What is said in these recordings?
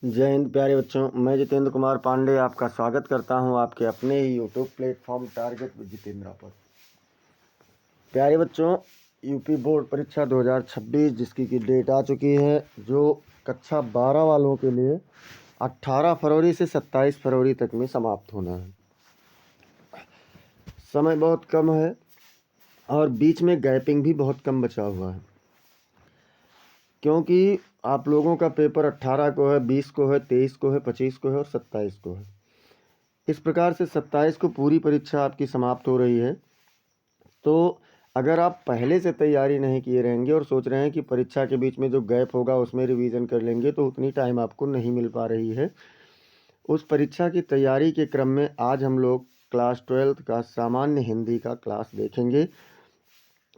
जय हिंद प्यारे बच्चों। मैं जितेंद्र कुमार पांडे आपका स्वागत करता हूं आपके अपने ही YouTube platform target with Jitendra पर। प्यारे बच्चों, यूपी बोर्ड परीक्षा 2026 जिसकी की डेट आ चुकी है, जो कक्षा 12 वालों के लिए 18 फरवरी से 27 फरवरी तक में समाप्त होना है। समय बहुत कम है और बीच में गैपिंग भी बहुत कम बचा हुआ है, क्योंकि आप लोगों का पेपर 18 को है, 20 को है, 23 को है, 25 को है और 27 को है। इस प्रकार से 27 को पूरी परीक्षा आपकी समाप्त हो रही है। तो अगर आप पहले से तैयारी नहीं किए रहेंगे और सोच रहे हैं कि परीक्षा के बीच में जो गैप होगा उसमें रिवीजन कर लेंगे, तो उतनी टाइम आपको नहीं मिल पा रही है। उस परीक्षा की तैयारी के क्रम में आज हम लोग क्लास 12 का सामान्य हिंदी का क्लास देखेंगे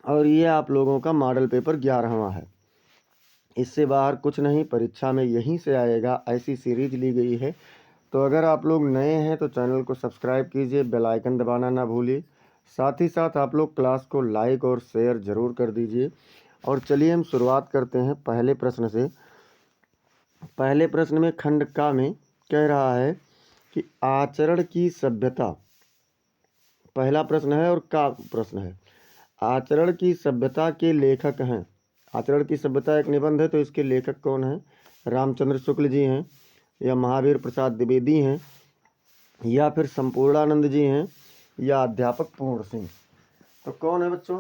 और ये आप लोगों का मॉडल पेपर 11वां है। इससे बाहर कुछ नहीं, परीक्षा में यहीं से आएगा, ऐसी सीरीज ली गई है। तो अगर आप लोग नए हैं तो चैनल को सब्सक्राइब कीजिए, बेल आइकन दबाना ना भूलिए। साथ ही साथ आप लोग क्लास को लाइक और शेयर ज़रूर कर दीजिए। और चलिए हम शुरुआत करते हैं पहले प्रश्न से। पहले प्रश्न में खंड का में कह रहा है कि आचरण की सभ्यता, पहला प्रश्न है और का प्रश्न है। आचरण की सभ्यता के लेखक हैं। आचरण की सभ्यता एक निबंध है, तो इसके लेखक कौन हैं? रामचंद्र शुक्ल जी हैं, या महावीर प्रसाद द्विवेदी हैं, या फिर संपूर्णानंद जी हैं, या अध्यापक पूर्ण सिंह। तो कौन है बच्चों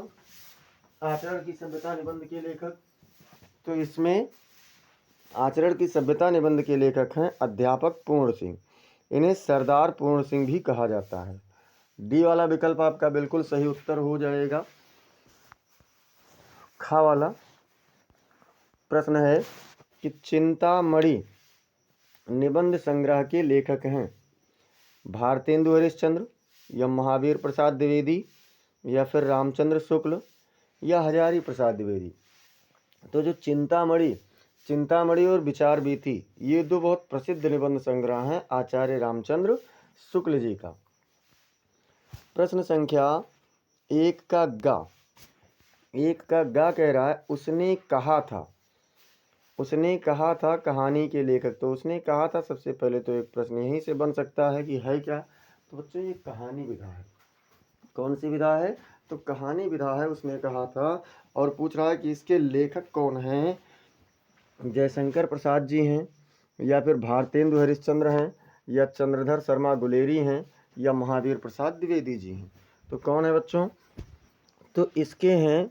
आचरण की सभ्यता निबंध के लेखक? तो इसमें आचरण की सभ्यता निबंध के लेखक हैं अध्यापक पूर्ण सिंह। इन्हें सरदार पूर्ण सिंह भी कहा जाता है। डी वाला विकल्प आपका बिल्कुल सही उत्तर हो जाएगा। खा वाला प्रश्न है कि चिंतामणि निबंध संग्रह के लेखक हैं भारतेंदु हरिश्चंद्र, या महावीर प्रसाद द्विवेदी, या फिर रामचंद्र शुक्ल, या हजारी प्रसाद द्विवेदी। तो जो चिंतामणि और विचार बीथी, ये दो बहुत प्रसिद्ध निबंध संग्रह हैं आचार्य रामचंद्र शुक्ल जी का। प्रश्न संख्या 1 का गा कह रहा है उसने कहा था। उसने कहा था कहानी के लेखक। तो उसने कहा था, सबसे पहले तो एक प्रश्न यहीं से बन सकता है कि है क्या? तो बच्चों ये कहानी विधा है। कौन सी विधा है? तो कहानी विधा है। उसने कहा था और पूछ रहा है कि इसके लेखक कौन हैं? जयशंकर प्रसाद जी हैं, या फिर भारतेंदु हरिश्चंद्र हैं, या चंद्रधर शर्मा गुलेरी हैं, या महावीर प्रसाद द्विवेदी जी हैं। तो कौन है बच्चों? तो इसके हैं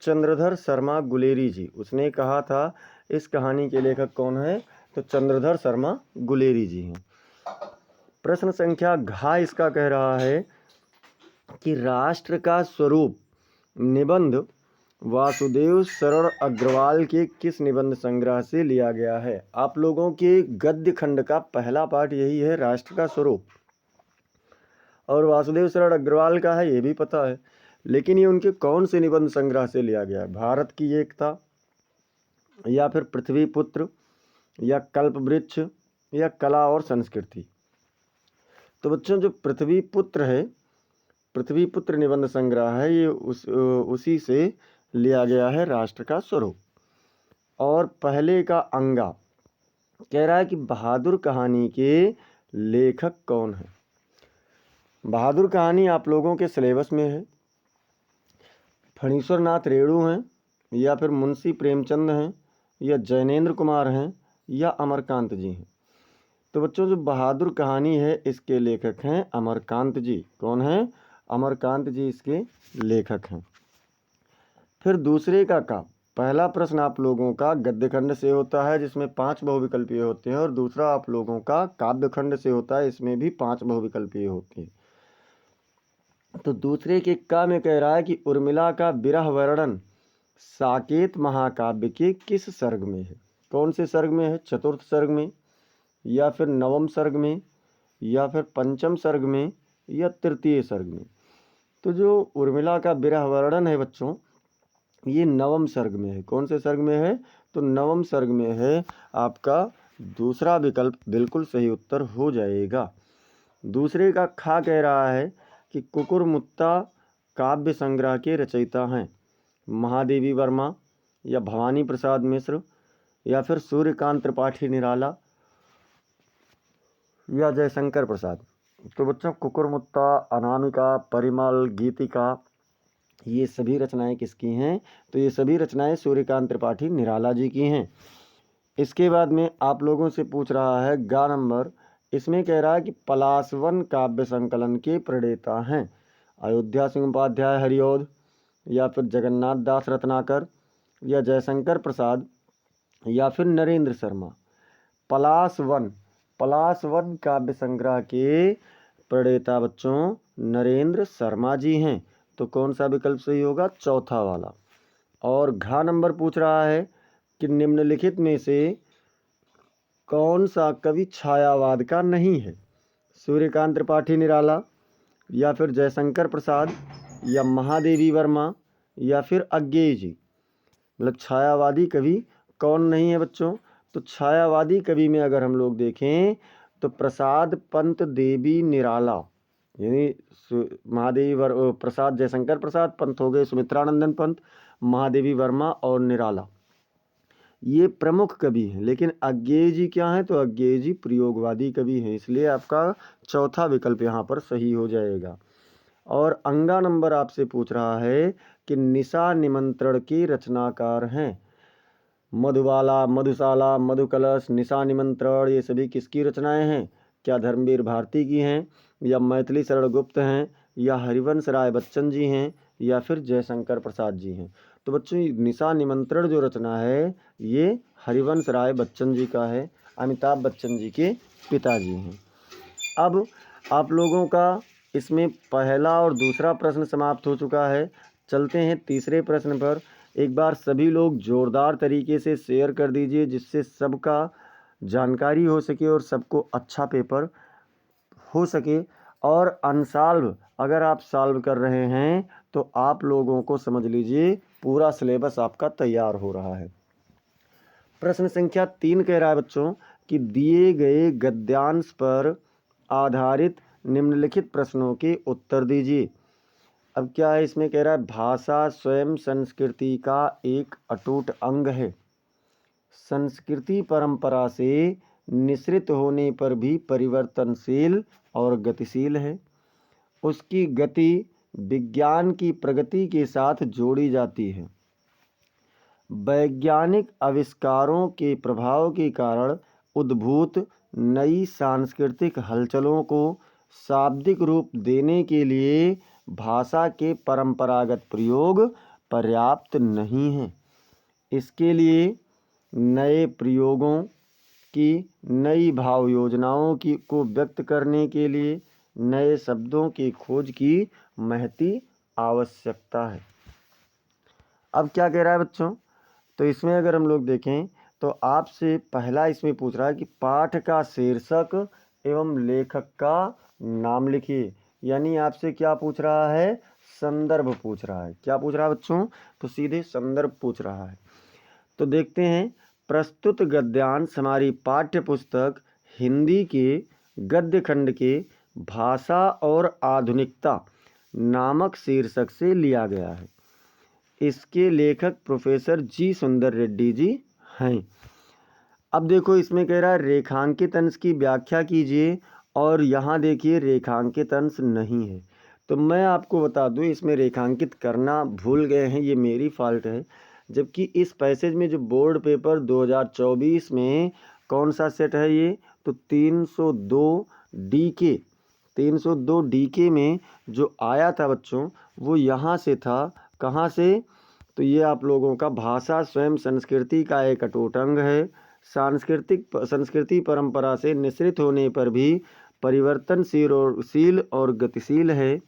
चंद्रधर शर्मा गुलेरी जी। उसने कहा था इस कहानी के लेखक कौन है? तो चंद्रधर शर्मा गुलेरी जी हैं। प्रश्न संख्या घ इसका कह रहा है कि राष्ट्र का स्वरूप निबंध वासुदेव शरण अग्रवाल के किस निबंध संग्रह से लिया गया है? आप लोगों के गद्य खंड का पहला पाठ यही है, राष्ट्र का स्वरूप। और वासुदेव शरण अग्रवाल का है ये भी पता है, लेकिन ये उनके कौन से निबंध संग्रह से लिया गया है? भारत की एकता, या फिर पृथ्वी पुत्र, या कल्प वृक्ष, या कला और संस्कृति। तो बच्चों जो पृथ्वी पुत्र है, पृथ्वी पुत्र निबंध संग्रह है, ये उसी से लिया गया है राष्ट्र का स्वरूप। और पहले का अंगा कह रहा है कि बहादुर कहानी के लेखक कौन है? बहादुर कहानी आप लोगों के सिलेबस में है। फणीश्वर नाथ रेणु हैं, या फिर मुंशी प्रेमचंद हैं, या जैनेन्द्र कुमार हैं, या अमरकांत जी हैं। तो बच्चों जो बहादुर कहानी है इसके लेखक हैं अमरकांत जी। कौन है? अमरकांत जी इसके लेखक हैं। फिर दूसरे का पहला प्रश्न आप लोगों का गद्य खंड से होता है जिसमें 5 बहुविकल्पीय होते हैं, और दूसरा आप लोगों का काव्य खंड से होता है, इसमें भी 5 बहुविकल्पीय होते हैं। तो दूसरे के में कह रहा है कि उर्मिला का विरह वर्णन साकेत महाकाव्य के किस सर्ग में है? कौन से सर्ग में है? चतुर्थ सर्ग में, या फिर नवम सर्ग में, या फिर पंचम सर्ग में, या तृतीय सर्ग में। तो जो उर्मिला का विरह वर्णन है बच्चों, ये नवम सर्ग में है। कौन से सर्ग में है? तो नवम सर्ग में है। आपका दूसरा विकल्प बिल्कुल सही उत्तर हो जाएगा। दूसरे का कह रहा है कि कुकुरमुत्ता काव्य संग्रह के रचयिता हैं महादेवी वर्मा, या भवानी प्रसाद मिश्र, या फिर सूर्यकांत त्रिपाठी निराला, या जयशंकर प्रसाद। तो बच्चों कुकुरमुत्ता, अनामिका, परिमल, गीतिका, ये सभी रचनाएं किसकी हैं? तो ये सभी रचनाएं सूर्यकांत त्रिपाठी निराला जी की हैं। इसके बाद में आप लोगों से पूछ रहा है गा नंबर, इसमें कह रहा है कि पलाशवन काव्य संकलन के प्रणेता हैं अयोध्या सिंह उपाध्याय हरिऔध, या फिर जगन्नाथ दास रत्नाकर, या जयशंकर प्रसाद, या फिर नरेंद्र शर्मा। पलाशवन काव्य संग्रह के प्रणेता बच्चों नरेंद्र शर्मा जी हैं। तो कौन सा विकल्प सही होगा? चौथा वाला। और घ नंबर पूछ रहा है कि निम्नलिखित में से कौन सा कवि छायावाद का नहीं है? सूर्यकांत त्रिपाठी निराला, या फिर जयशंकर प्रसाद, या महादेवी वर्मा, या फिर अज्ञेय जी। मतलब छायावादी कवि कौन नहीं है बच्चों? तो छायावादी कवि में अगर हम लोग देखें तो प्रसाद पंत देवी निराला, यानी महादेवी प्रसाद, जयशंकर प्रसाद, पंत हो गए सुमित्रानंदन पंत, महादेवी वर्मा और निराला, ये प्रमुख कवि हैं। लेकिन अज्ञेय जी क्या हैं? तो अज्ञेय जी प्रयोगवादी कवि हैं, इसलिए आपका चौथा विकल्प यहाँ पर सही हो जाएगा। और अंगा नंबर आपसे पूछ रहा है कि निशा निमंत्रण के रचनाकार हैं। मधुबाला, मधुशाला, मधुकलश, निशा निमंत्रण, ये सभी किसकी रचनाएं हैं? क्या धर्मवीर भारती की हैं, या मैथिली शरण गुप्त हैं, या हरिवंश राय बच्चन जी हैं, या फिर जयशंकर प्रसाद जी हैं? तो बच्चों निशा निमंत्रण जो रचना है ये हरिवंश राय बच्चन जी का है, अमिताभ बच्चन जी के पिताजी हैं। अब आप लोगों का इसमें पहला और दूसरा प्रश्न समाप्त हो चुका है। चलते हैं तीसरे प्रश्न पर। एक बार सभी लोग जोरदार तरीके से शेयर कर दीजिए जिससे सबका जानकारी हो सके और सबको अच्छा पेपर हो सके। और अनसॉल्व अगर आप सॉल्व कर रहे हैं तो आप लोगों को समझ लीजिए पूरा सिलेबस आपका तैयार हो रहा है। प्रश्न संख्या 3 कह रहा है बच्चों कि दिए गए गद्यांश पर आधारित निम्नलिखित प्रश्नों के उत्तर दीजिए। अब क्या है इसमें कह रहा है भाषा स्वयं संस्कृति का एक अटूट अंग है, संस्कृति परंपरा से निःसृत होने पर भी परिवर्तनशील और गतिशील है, उसकी गति विज्ञान की प्रगति के साथ जोड़ी जाती है, वैज्ञानिक आविष्कारों के प्रभाव के कारण उद्भूत नई सांस्कृतिक हलचलों को शाब्दिक रूप देने के लिए भाषा के परंपरागत प्रयोग पर्याप्त नहीं हैं। इसके लिए नए प्रयोगों की, नई भाव योजनाओं की को व्यक्त करने के लिए नए शब्दों की खोज की महती आवश्यकता है। अब क्या कह रहा है बच्चों? तो इसमें अगर हम लोग देखें तो आपसे पहला इसमें पूछ रहा है कि पाठ का शीर्षक एवं लेखक का नाम लिखिए। यानी आपसे क्या पूछ रहा है? संदर्भ पूछ रहा है। क्या पूछ रहा है बच्चों? तो सीधे संदर्भ पूछ रहा है। तो देखते हैं, प्रस्तुत गद्यांश हमारी पाठ्य पुस्तक हिंदी के गद्य खंड के भाषा और आधुनिकता नामक शीर्षक से लिया गया है। इसके लेखक प्रोफेसर जी सुंदर रेड्डी जी हैं। अब देखो इसमें कह रहा है रेखांकित अंश की व्याख्या कीजिए, और यहाँ देखिए रेखांकित अंश नहीं है। तो मैं आपको बता दूँ इसमें रेखांकित करना भूल गए हैं, ये मेरी फॉल्ट है। जबकि इस पैसेज में जो बोर्ड पेपर 2024 में कौन सा सेट है ये? तो 302 DK में जो आया था बच्चों वो यहाँ से था। कहाँ से? तो ये आप लोगों का भाषा स्वयं संस्कृति का एक अटूट अंग है, संस्कृति परंपरा से निःसृत होने पर भी परिवर्तनशील और गतिशील है,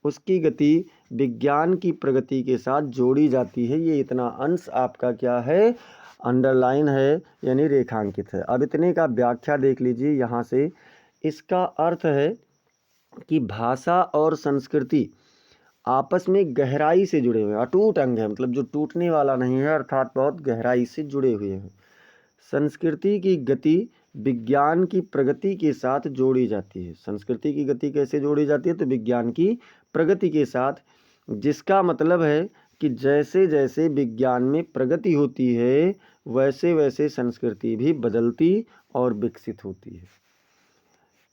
उसकी गति विज्ञान की प्रगति के साथ जोड़ी जाती है। ये इतना अंश आपका क्या है? अंडरलाइन है, यानी रेखांकित है। अब इतने का व्याख्या देख लीजिए यहाँ से। इसका अर्थ है कि भाषा और संस्कृति आपस में गहराई से जुड़े हुए हैं, अटूट अंग है, मतलब जो टूटने वाला नहीं है, अर्थात बहुत गहराई से जुड़े हुए हैं। संस्कृति की गति विज्ञान की प्रगति के साथ जोड़ी जाती है। संस्कृति की गति कैसे जोड़ी जाती है? तो विज्ञान की प्रगति के साथ, जिसका मतलब है कि जैसे जैसे विज्ञान में प्रगति होती है वैसे वैसे संस्कृति भी बदलती और विकसित होती है।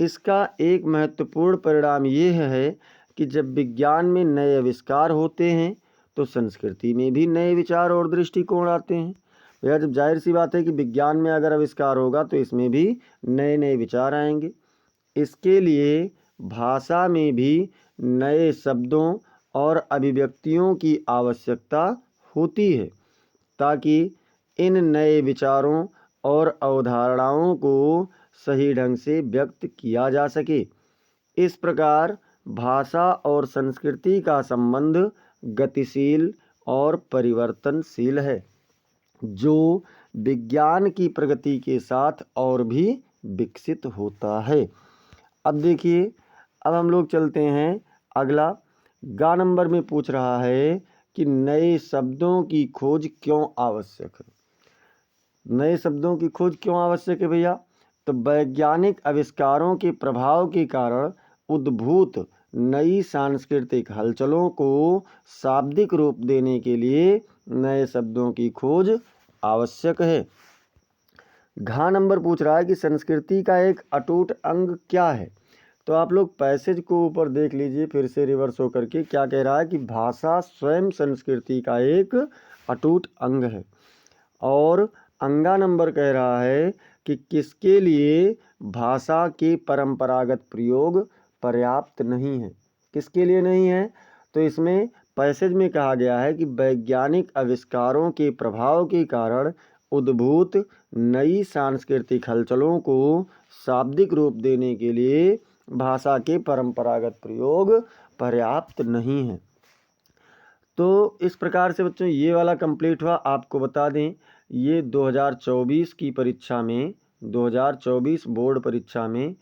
इसका एक महत्वपूर्ण परिणाम ये है कि जब विज्ञान में नए आविष्कार होते हैं तो संस्कृति में भी नए विचार और दृष्टिकोण आते हैं। भैया जब जाहिर सी बात है कि विज्ञान में अगर आविष्कार होगा तो इसमें भी नए नए विचार आएंगे। इसके लिए भाषा में भी नए शब्दों और अभिव्यक्तियों की आवश्यकता होती है ताकि इन नए विचारों और अवधारणाओं को सही ढंग से व्यक्त किया जा सके। इस प्रकार भाषा और संस्कृति का संबंध गतिशील और परिवर्तनशील है, जो विज्ञान की प्रगति के साथ और भी विकसित होता है। अब देखिए, अब हम लोग चलते हैं अगला। गा नंबर में पूछ रहा है कि नए शब्दों की खोज क्यों आवश्यक है। नए शब्दों की खोज क्यों आवश्यक है भैया? तो वैज्ञानिक आविष्कारों के प्रभाव के कारण उद्भूत नई सांस्कृतिक हलचलों को शाब्दिक रूप देने के लिए नए शब्दों की खोज आवश्यक है। घ नंबर पूछ रहा है कि संस्कृति का एक अटूट अंग क्या है। तो आप लोग पैसेज को ऊपर देख लीजिए फिर से रिवर्स होकर के, क्या कह रहा है कि भाषा स्वयं संस्कृति का एक अटूट अंग है। और अंगा नंबर कह रहा है कि किसके लिए भाषा के परंपरागत प्रयोग पर्याप्त नहीं है। किसके लिए नहीं है? तो इसमें पैसेज में कहा गया है कि वैज्ञानिक आविष्कारों के प्रभाव के कारण उद्भूत नई सांस्कृतिक हलचलों को शाब्दिक रूप देने के लिए भाषा के परंपरागत प्रयोग पर्याप्त नहीं है। तो इस प्रकार से बच्चों ये वाला कंप्लीट हुआ। आपको बता दें ये 2024 की परीक्षा में 2024 बोर्ड परीक्षा में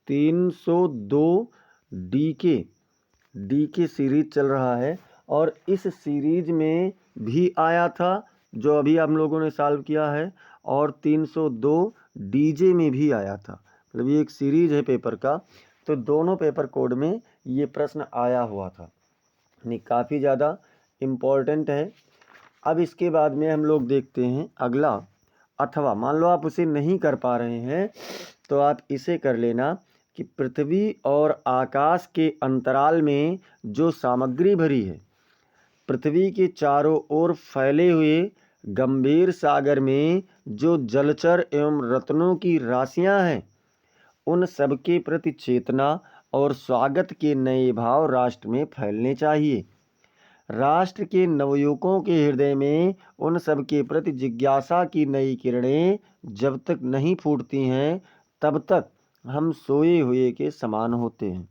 302 डीके सीरीज चल रहा है और इस सीरीज में भी आया था जो अभी हम लोगों ने सॉल्व किया है, और 302 डीजे में भी आया था। मतलब ये एक सीरीज है पेपर का, तो दोनों पेपर कोड में ये प्रश्न आया हुआ था, यानी काफ़ी ज़्यादा इम्पोर्टेंट है। अब इसके बाद में हम लोग देखते हैं अगला, अथवा मान लो आप उसे नहीं कर पा रहे हैं तो आप इसे कर लेना कि पृथ्वी और आकाश के अंतराल में जो सामग्री भरी है, पृथ्वी के चारों ओर फैले हुए गंभीर सागर में जो जलचर एवं रत्नों की राशियां हैं, उन सब के प्रति चेतना और स्वागत के नए भाव राष्ट्र में फैलने चाहिए। राष्ट्र के नवयुवकों के हृदय में उन सब के प्रति जिज्ञासा की नई किरणें जब तक नहीं फूटती हैं तब तक हम सोए हुए के समान होते हैं।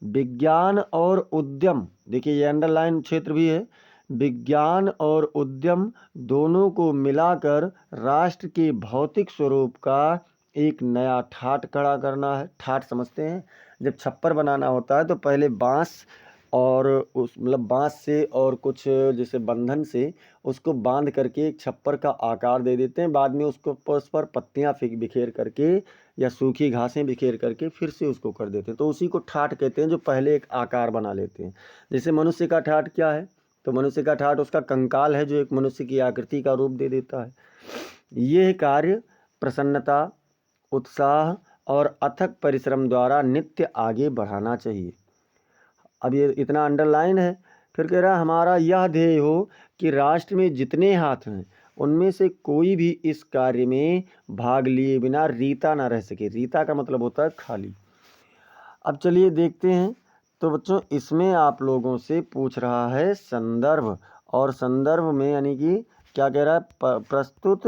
विज्ञान और उद्यम, देखिए ये अंडरलाइन क्षेत्र भी है, विज्ञान और उद्यम दोनों को मिलाकर राष्ट्र के भौतिक स्वरूप का एक नया ठाट खड़ा करना है। ठाट समझते हैं, जब छप्पर बनाना होता है तो पहले बांस और उस मतलब बांस से और कुछ जैसे बंधन से उसको बांध करके एक छप्पर का आकार दे देते हैं, बाद में उसको उस पर पत्तियां बिखेर करके या सूखी घासें बिखेर करके फिर से उसको कर देते हैं, तो उसी को ठाट कहते हैं, जो पहले एक आकार बना लेते हैं। जैसे मनुष्य का ठाट क्या है? तो मनुष्य का ठाट उसका कंकाल है जो एक मनुष्य की आकृति का रूप दे देता है। यह कार्य प्रसन्नता, उत्साह और अथक परिश्रम द्वारा नित्य आगे बढ़ाना चाहिए। अब ये इतना अंडरलाइन है। फिर कह रहा है हमारा यह ध्येय हो कि राष्ट्र में जितने हाथ हैं उनमें से कोई भी इस कार्य में भाग लिए बिना रीता ना रह सके। रीता का मतलब होता है खाली। अब चलिए देखते हैं। तो बच्चों इसमें आप लोगों से पूछ रहा है संदर्भ, और संदर्भ में यानी कि क्या कह रहा है, प्रस्तुत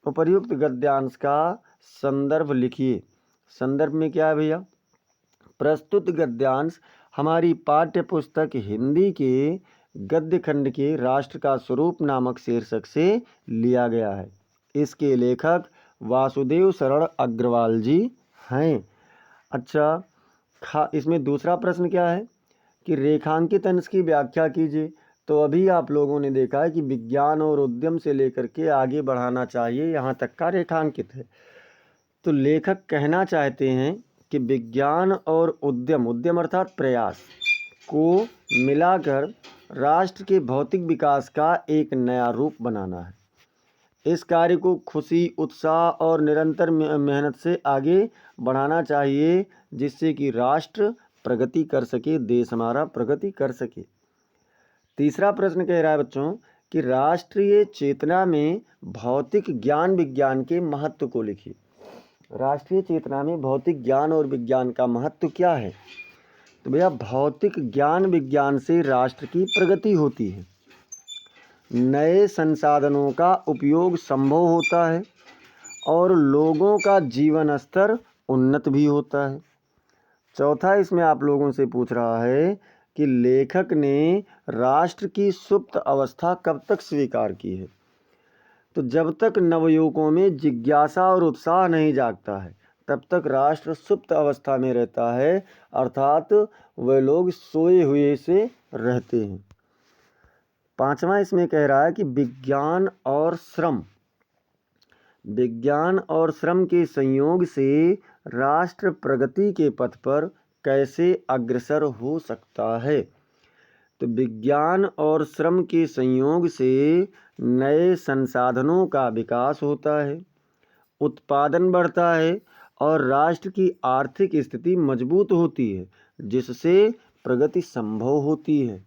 उपर्युक्त गद्यांश का संदर्भ लिखिए। संदर्भ में क्या है भैया? प्रस्तुत गद्यांश हमारी पाठ्य पुस्तक हिंदी के गद्य खंड के राष्ट्र का स्वरूप नामक शीर्षक से लिया गया है। इसके लेखक वासुदेव शरण अग्रवाल जी हैं। अच्छा, इसमें दूसरा प्रश्न क्या है कि रेखांकित अंश की व्याख्या कीजिए। तो अभी आप लोगों ने देखा है कि विज्ञान और उद्यम से लेकर के आगे बढ़ाना चाहिए, यहाँ तक का रेखांकित है। तो लेखक कहना चाहते हैं कि विज्ञान और उद्यम, उद्यम अर्थात प्रयास को मिलाकर राष्ट्र के भौतिक विकास का एक नया रूप बनाना है। इस कार्य को खुशी, उत्साह और निरंतर मेहनत से आगे बढ़ाना चाहिए, जिससे कि राष्ट्र प्रगति कर सके, देश हमारा प्रगति कर सके। तीसरा प्रश्न कह रहा है बच्चों कि राष्ट्रीय चेतना में भौतिक ज्ञान विज्ञान के महत्व को लिखिए। राष्ट्रीय चेतना में भौतिक ज्ञान और विज्ञान का महत्व क्या है? तो भैया भौतिक ज्ञान विज्ञान से राष्ट्र की प्रगति होती है, नए संसाधनों का उपयोग संभव होता है और लोगों का जीवन स्तर उन्नत भी होता है। चौथा इसमें आप लोगों से पूछ रहा है कि लेखक ने राष्ट्र की सुप्त अवस्था कब तक स्वीकार की है? तो जब तक नवयुवकों में जिज्ञासा और उत्साह नहीं जागता है तब तक राष्ट्र सुप्त अवस्था में रहता है, अर्थात वे लोग सोए हुए से रहते हैं। पांचवा इसमें कह रहा है कि विज्ञान और श्रम के संयोग से राष्ट्र प्रगति के पथ पर कैसे अग्रसर हो सकता है? तो विज्ञान और श्रम के संयोग से नए संसाधनों का विकास होता है, उत्पादन बढ़ता है और राष्ट्र की आर्थिक स्थिति मजबूत होती है, जिससे प्रगति संभव होती है।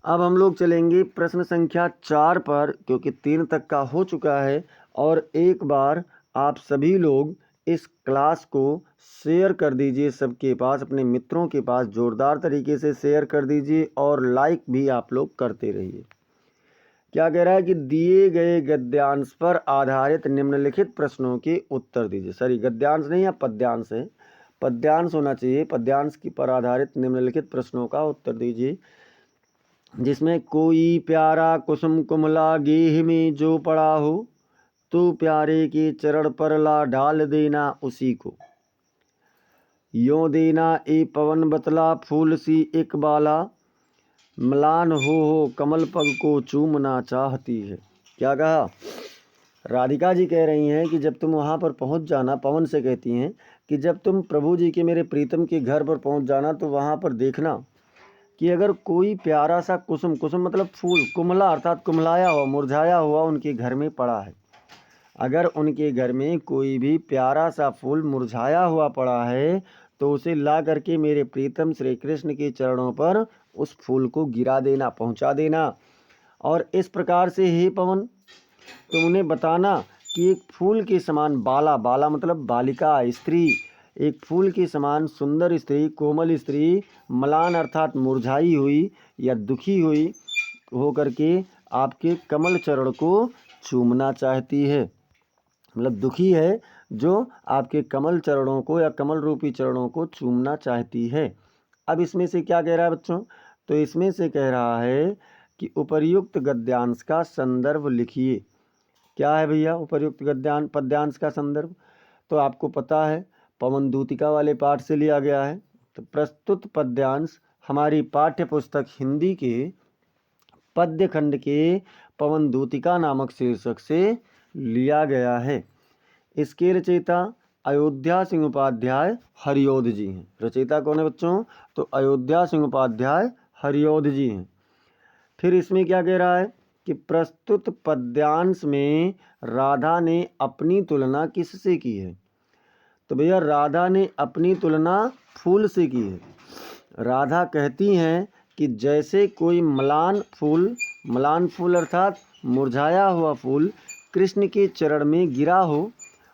अब हम लोग चलेंगे प्रश्न संख्या 4 पर, क्योंकि 3 तक का हो चुका है। और एक बार आप सभी लोग इस क्लास को शेयर कर दीजिए सबके पास, अपने मित्रों के पास जोरदार तरीके से शेयर कर दीजिए और लाइक भी आप लोग करते रहिए। क्या कह रहा है कि दिए गए गद्यांश पर आधारित निम्नलिखित प्रश्नों के उत्तर दीजिए। सॉरी, गद्यांश नहीं है, पद्यांश है, पद्यांश होना चाहिए। पद्यांश की पर आधारित निम्नलिखित प्रश्नों का उत्तर दीजिए, जिसमें कोई प्यारा कुसुम कुमला गेह में जो पड़ा हो, तो प्यारे के चरण पर ला डाल देना उसी को। यों देना ए पवन बतला फूल सी एक बाला, म्लान हो कमल पग को चूमना चाहती है। क्या कहा? राधिका जी कह रही हैं कि जब तुम वहाँ पर पहुँच जाना, पवन से कहती हैं कि जब तुम प्रभु जी के, मेरे प्रीतम के घर पर पहुँच जाना, तो वहाँ पर देखना कि अगर कोई प्यारा सा कुसुम, कुसुम मतलब फूल, कुमला अर्थात कुमलाया हुआ, मुरझाया हुआ उनके घर में पड़ा है। अगर उनके घर में कोई भी प्यारा सा फूल मुरझाया हुआ पड़ा है तो उसे ला करके मेरे प्रीतम श्री कृष्ण के चरणों पर उस फूल को गिरा देना, पहुंचा देना। और इस प्रकार से हे पवन, तुम उन्हें बताना कि एक फूल के समान बाला, बाला मतलब बालिका, स्त्री, एक फूल के समान सुंदर स्त्री, कोमल स्त्री, मलान अर्थात मुरझाई हुई या दुखी हुई हो करके आपके कमल चरण को चूमना चाहती है। मतलब दुखी है जो आपके कमल चरणों को या कमल रूपी चरणों को चूमना चाहती है। अब इसमें से क्या कह रहा है बच्चों? तो इसमें से कह रहा है कि उपर्युक्त गद्यांश का संदर्भ लिखिए। क्या है भैया उपर्युक्त पद्यांश का संदर्भ? तो आपको पता है पवन दूतिका वाले पाठ से लिया गया है। तो प्रस्तुत पद्यांश हमारी पाठ्य पुस्तक हिंदी के पद्य खंड के पवन दूतिका नामक शीर्षक से लिया गया है। इसके रचयिता अयोध्या सिंह उपाध्याय हरियोध जी हैं। रचयिता कौन है बच्चों? तो अयोध्या सिंह उपाध्याय हरियोध जी हैं। फिर इसमें क्या कह रहा है कि प्रस्तुत पद्यांश में राधा ने अपनी तुलना किससे की है? तो भैया राधा ने अपनी तुलना फूल से की है। राधा कहती हैं कि जैसे कोई मलान फूल अर्थात मुरझाया हुआ फूल कृष्ण के चरण में गिरा हो,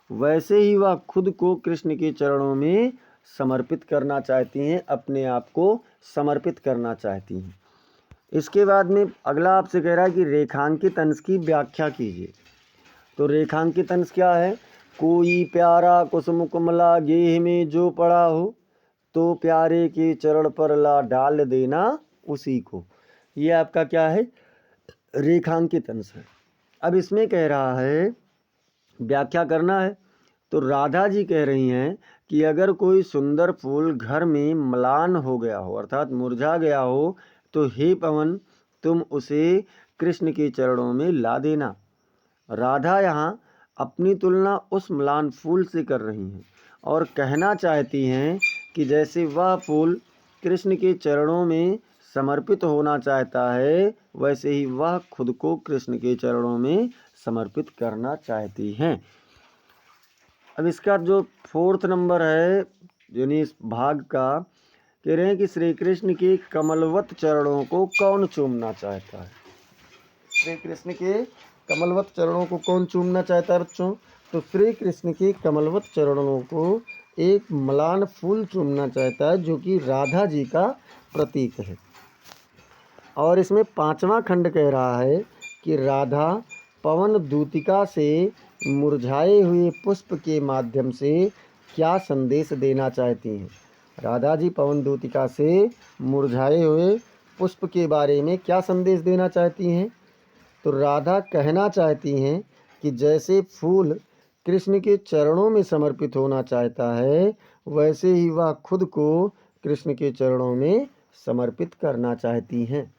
वैसे ही वह खुद को कृष्ण के चरणों में समर्पित करना चाहती हैं, अपने आप को समर्पित करना चाहती हैं। इसके बाद में अगला आपसे कह रहा है कि रेखांकित अंश की व्याख्या कीजिए। तो रेखांकित अंश क्या है? कोई प्यारा कुसुम कुमला गेह में जो पड़ा हो, तो प्यारे के चरण पर ला डाल देना उसी को। ये आपका क्या है? रेखांकित अंश है। अब इसमें कह रहा है व्याख्या करना है। तो राधा जी कह रही हैं कि अगर कोई सुंदर फूल घर में म्लान हो गया हो अर्थात मुरझा गया हो, तो हे पवन तुम उसे कृष्ण के चरणों में ला देना। राधा यहाँ अपनी तुलना उस म्लान फूल से कर रही हैं और कहना चाहती हैं कि जैसे वह फूल कृष्ण के चरणों में समर्पित होना चाहता है, वैसे ही वह खुद को कृष्ण के चरणों में समर्पित करना चाहती हैं। अब इसका जो 4th नंबर है यानी इस भाग का, कह रहे हैं कि श्री कृष्ण के कमलवत चरणों को कौन चूमना चाहता है। श्री कृष्ण के कमलवत चरणों को कौन चूमना चाहता है बच्चों? तो श्री कृष्ण के कमलवत चरणों को एक मलान फूल चूमना चाहता है, जो कि राधा जी का प्रतीक है। और इसमें 5वां खंड कह रहा है कि राधा पवन दूतिका से मुरझाए हुए पुष्प के माध्यम से क्या संदेश देना चाहती हैं। राधा जी पवन दूतिका से मुरझाए हुए पुष्प के बारे में क्या संदेश देना चाहती हैं? तो राधा कहना चाहती हैं कि जैसे फूल कृष्ण के चरणों में समर्पित होना चाहता है, वैसे ही वह खुद को कृष्ण के चरणों में समर्पित करना चाहती हैं।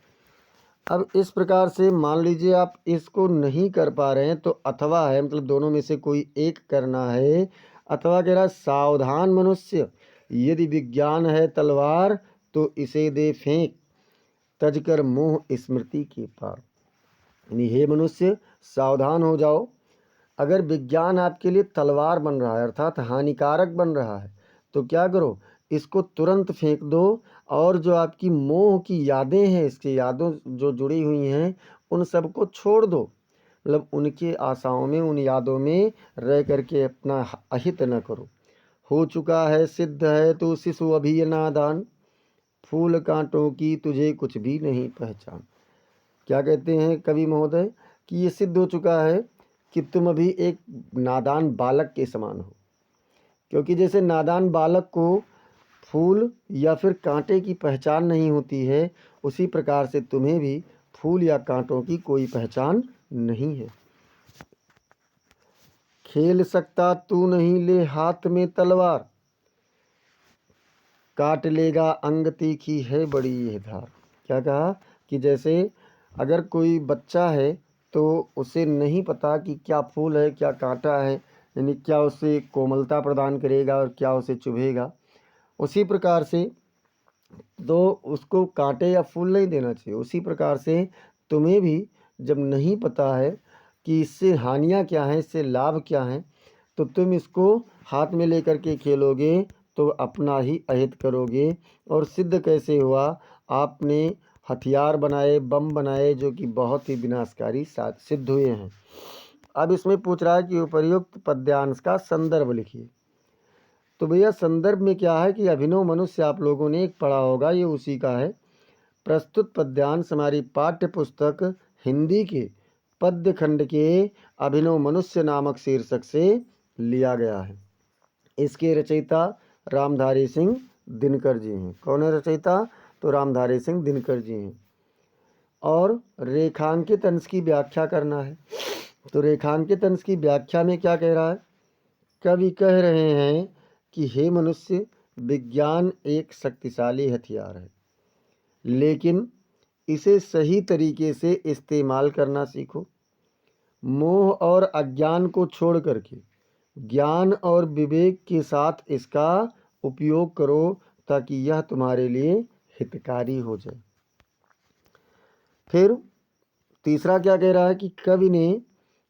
अब इस प्रकार से मान लीजिए आप इसको नहीं कर पा रहे हैं तो अथवा है, मतलब दोनों में से कोई एक करना है। अथवा कह रहा है सावधान मनुष्य, यदि विज्ञान है तलवार तो इसे दे फेंक, तजकर मोह स्मृति के पार। यानी हे मनुष्य सावधान हो जाओ, अगर विज्ञान आपके लिए तलवार बन रहा है अर्थात हानिकारक बन रहा है तो क्या करो, इसको तुरंत फेंक दो। और जो आपकी मोह की यादें हैं, इसकी यादों जो जुड़ी हुई हैं, उन सबको छोड़ दो। मतलब उनके आशाओं में, उन यादों में रह करके अपना अहित न करो। हो चुका है सिद्ध है तो शिशु अभी नादान, फूल कांटों की तुझे कुछ भी नहीं पहचान। क्या कहते हैं कवि महोदय कि ये सिद्ध हो चुका है कि तुम अभी एक नादान बालक के समान हो। क्योंकि जैसे नादान बालक को फूल या फिर कांटे की पहचान नहीं होती है, उसी प्रकार से तुम्हें भी फूल या कांटों की कोई पहचान नहीं है। खेल सकता तू नहीं ले हाथ में तलवार, काट लेगा अंग तीखी है बड़ी यह धार। क्या कहा कि जैसे अगर कोई बच्चा है तो उसे नहीं पता कि क्या फूल है क्या कांटा है, यानी क्या उसे कोमलता प्रदान करेगा और क्या उसे चुभेगा। उसी प्रकार से तो उसको कांटे या फूल नहीं देना चाहिए। उसी प्रकार से तुम्हें भी जब नहीं पता है कि इससे हानियाँ क्या हैं, इससे लाभ क्या हैं, तो तुम इसको हाथ में लेकर के खेलोगे तो अपना ही अहित करोगे। और सिद्ध कैसे हुआ, आपने हथियार बनाए, बम बनाए, जो कि बहुत ही विनाशकारी सिद्ध हुए हैं। अब इसमें पूछ रहा है कि उपर्युक्त पद्यांश का संदर्भ लिखिए। तो भैया संदर्भ में क्या है कि अभिनव मनुष्य आप लोगों ने एक पढ़ा होगा, ये उसी का है। प्रस्तुत पद्यांश हमारी पाठ्य पुस्तक हिंदी के पद्य खंड के अभिनव मनुष्य नामक शीर्षक से लिया गया है। इसके रचयिता रामधारी सिंह दिनकर जी हैं। कौन है रचयिता? तो रामधारी सिंह दिनकर जी हैं। और रेखांकित अंश की व्याख्या करना है। तो रेखांकित अंश की व्याख्या में क्या कह रहा है? कवि कह रहे हैं कि हे मनुष्य, विज्ञान एक शक्तिशाली हथियार है, लेकिन इसे सही तरीके से इस्तेमाल करना सीखो। मोह और अज्ञान को छोड़ करके ज्ञान और विवेक के साथ इसका उपयोग करो, ताकि यह तुम्हारे लिए हितकारी हो जाए। फिर तीसरा क्या कह रहा है कि कवि ने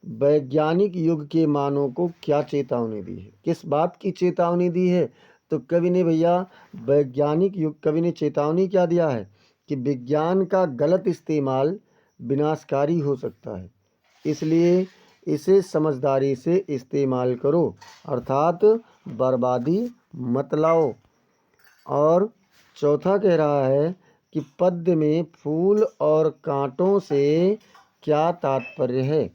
वैज्ञानिक युग के मानव को क्या चेतावनी दी है। किस बात की चेतावनी दी है? तो कवि ने भैया वैज्ञानिक युग, कवि ने चेतावनी क्या दिया है कि विज्ञान का गलत इस्तेमाल विनाशकारी हो सकता है, इसलिए इसे समझदारी से इस्तेमाल करो, अर्थात बर्बादी मत लाओ। और चौथा कह रहा है कि पद्य में फूल और कांटों से क्या तात्पर्य है।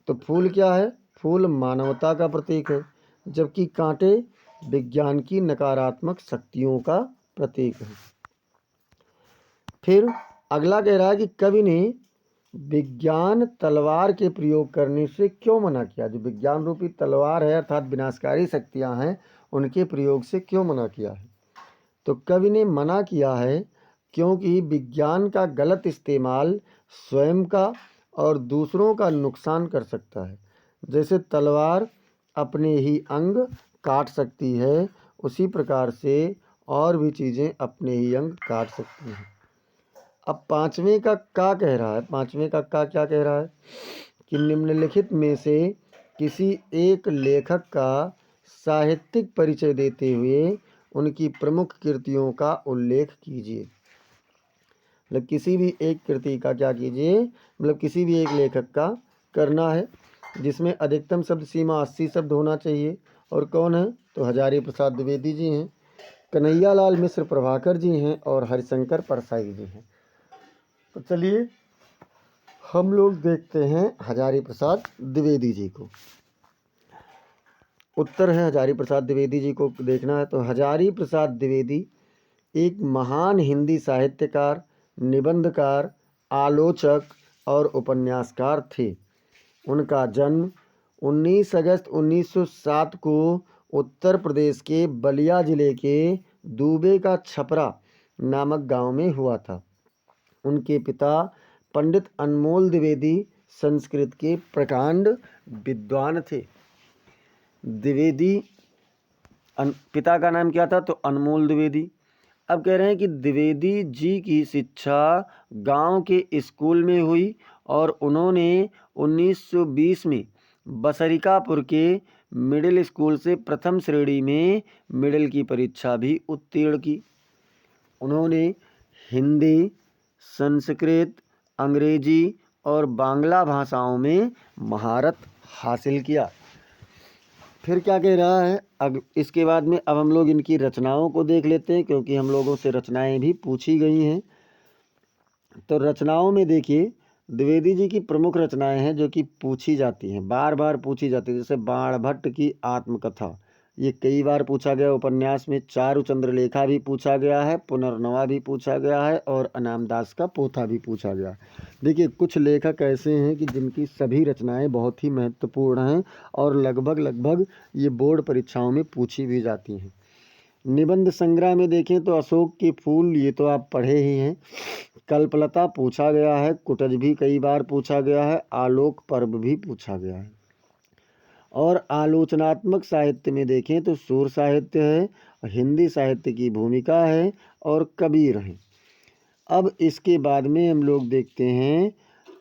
तो फूल क्या है? फूल मानवता का प्रतीक है, जबकि कांटे विज्ञान की नकारात्मक शक्तियों का प्रतीक है। फिर अगला कह रहा है कि कवि ने विज्ञान तलवार के प्रयोग करने से क्यों मना किया। जो विज्ञान रूपी तलवार है अर्थात विनाशकारी शक्तियां हैं, उनके प्रयोग से क्यों मना किया है। तो कवि ने मना किया है क्योंकि विज्ञान का गलत इस्तेमाल स्वयं का और दूसरों का नुकसान कर सकता है। जैसे तलवार अपने ही अंग काट सकती है, उसी प्रकार से और भी चीज़ें अपने ही अंग काट सकती हैं। अब पाँचवें का कह रहा है, पाँचवें का क्या कह रहा है कि निम्नलिखित में से किसी एक लेखक का साहित्यिक परिचय देते हुए उनकी प्रमुख कृतियों का उल्लेख कीजिए। मतलब किसी भी एक कृति का क्या कीजिए, मतलब किसी भी एक लेखक का करना है जिसमें अधिकतम शब्द सीमा 80 शब्द होना चाहिए। और कौन है, तो हजारी प्रसाद द्विवेदी जी हैं, कन्हैयालाल मिश्र प्रभाकर जी हैं और हरिशंकर परसाई जी हैं। तो चलिए हम लोग देखते हैं हजारी प्रसाद द्विवेदी जी को। उत्तर है हजारी प्रसाद द्विवेदी जी को देखना है। तो हजारी प्रसाद द्विवेदी एक महान हिंदी साहित्यकार, निबंधकार, आलोचक और उपन्यासकार थे। उनका जन्म 19 अगस्त 1907 को उत्तर प्रदेश के बलिया जिले के दूबे का छपरा नामक गांव में हुआ था। उनके पिता पंडित अनमोल द्विवेदी संस्कृत के प्रकांड विद्वान थे। द्विवेदी पिता का नाम क्या था, तो अनमोल द्विवेदी। अब कह रहे हैं कि द्विवेदी जी की शिक्षा गांव के स्कूल में हुई और उन्होंने 1920 में बसरिकापुर के मिडिल स्कूल से प्रथम श्रेणी में मिडिल की परीक्षा भी उत्तीर्ण की। उन्होंने हिंदी, संस्कृत, अंग्रेजी और बांग्ला भाषाओं में महारत हासिल किया। फिर क्या कह रहा है, अब इसके बाद में अब हम लोग इनकी रचनाओं को देख लेते हैं, क्योंकि हम लोगों से रचनाएं भी पूछी गई हैं। तो रचनाओं में देखिए द्विवेदी जी की प्रमुख रचनाएं हैं जो कि पूछी जाती हैं, बार बार पूछी जाती है। जैसे बाणभट्ट की आत्मकथा, ये कई बार पूछा गया उपन्यास में। चारु चंद्रलेखा भी पूछा गया है, पुनर्नवा भी पूछा गया है और अनामदास का पोथा भी पूछा गया। देखिए कुछ लेखक ऐसे हैं कि जिनकी सभी रचनाएं बहुत ही महत्वपूर्ण हैं और लगभग ये बोर्ड परीक्षाओं में पूछी भी जाती हैं। निबंध संग्रह में देखें तो अशोक के फूल, ये तो आप पढ़े ही हैं। कल्पलता पूछा गया है, कुटज भी कई बार पूछा गया है, आलोक पर्व भी पूछा गया है। और आलोचनात्मक साहित्य में देखें तो सूर साहित्य है, हिंदी साहित्य की भूमिका है और कबीर हैं। अब इसके बाद में हम लोग देखते हैं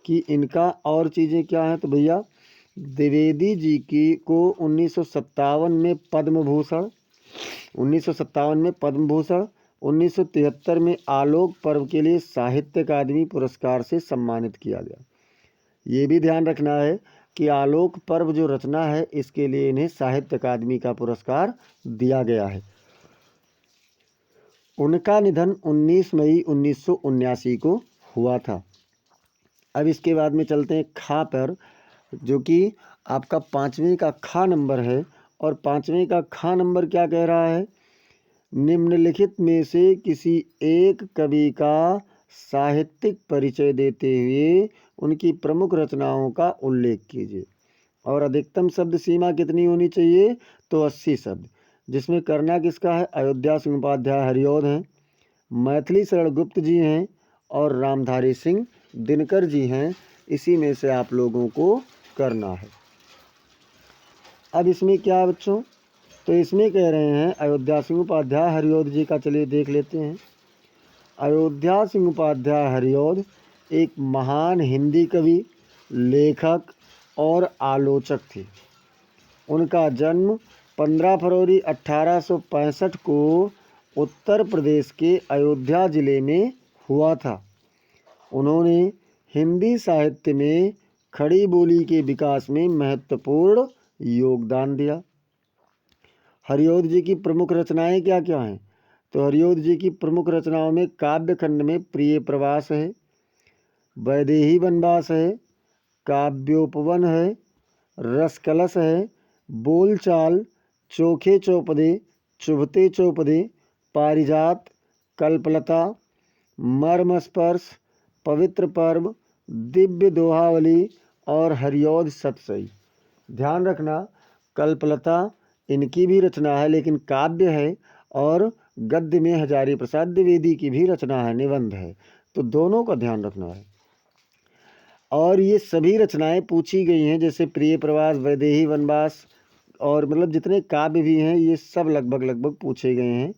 कि इनका और चीज़ें क्या हैं। तो भैया द्विवेदी जी की को 1957 में पद्म भूषण, 1957 में पद्म भूषण, 1973 में आलोक पर्व के लिए साहित्य अकादमी पुरस्कार से सम्मानित किया गया। ये भी ध्यान रखना है कि आलोक पर्व जो रचना है इसके लिए इन्हें साहित्य अकादमी का पुरस्कार दिया गया है। उनका निधन 19 मई 1979 को हुआ था। अब इसके बाद में चलते हैं खा पर, जो कि आपका पाँचवें का खा नंबर है। और पाँचवें का खा नंबर क्या कह रहा है, निम्नलिखित में से किसी एक कवि का साहित्यिक परिचय देते हुए उनकी प्रमुख रचनाओं का उल्लेख कीजिए। और अधिकतम शब्द सीमा कितनी होनी चाहिए, तो 80 शब्द। जिसमें करना किसका है, अयोध्या सिंह उपाध्याय हरिऔध हैं, मैथिली शरण गुप्त जी हैं और रामधारी सिंह दिनकर जी हैं। इसी में से आप लोगों को करना है। अब इसमें क्या है बच्चों, तो इसमें कह रहे हैं अयोध्या सिंह उपाध्याय हरिऔध जी का, चलिए देख लेते हैं। अयोध्या सिंह उपाध्याय हरिऔध एक महान हिंदी कवि, लेखक और आलोचक थे। उनका जन्म 15 फरवरी 1865 को उत्तर प्रदेश के अयोध्या जिले में हुआ था। उन्होंने हिंदी साहित्य में खड़ी बोली के विकास में महत्वपूर्ण योगदान दिया। हरिऔध जी की प्रमुख रचनाएं क्या क्या हैं, तो हरिऔध जी की प्रमुख रचनाओं में काव्य खंड में प्रिय प्रवास है, वैदेही वनवास है, काव्योपवन है, रसकलश है, बोलचाल, चोखे चौपदे, चुभते चौपदे, पारिजात, कल्पलता, मर्मस्पर्श, पवित्र पर्व, दिव्य दोहावली और हरिऔध सतसई। ध्यान रखना कल्पलता इनकी भी रचना है लेकिन काव्य है, और गद्य में हजारी प्रसाद द्विवेदी की भी रचना है, निबंध है। तो दोनों का ध्यान रखना है। और ये सभी रचनाएं पूछी गई हैं, जैसे प्रिय प्रवास, वैदेही वनवास और मतलब जितने काव्य भी हैं ये सब लगभग पूछे गए हैं।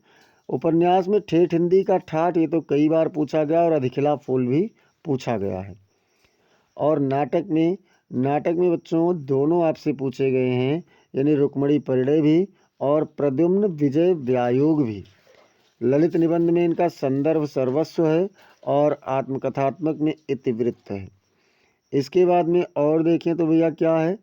उपन्यास में ठेठ हिंदी का ठाठ ये तो कई बार पूछा गया और अधिखिला फूल भी पूछा गया है। और नाटक में बच्चों दोनों आपसे पूछे गए हैं, यानी रुक्मणी परिणय भी और प्रद्युम्न विजय व्यायोग भी। ललित निबंध में इनका संदर्भ सर्वस्व है और आत्मकथात्मक में इतिवृत्त है। इसके बाद में और देखें तो भैया क्या है,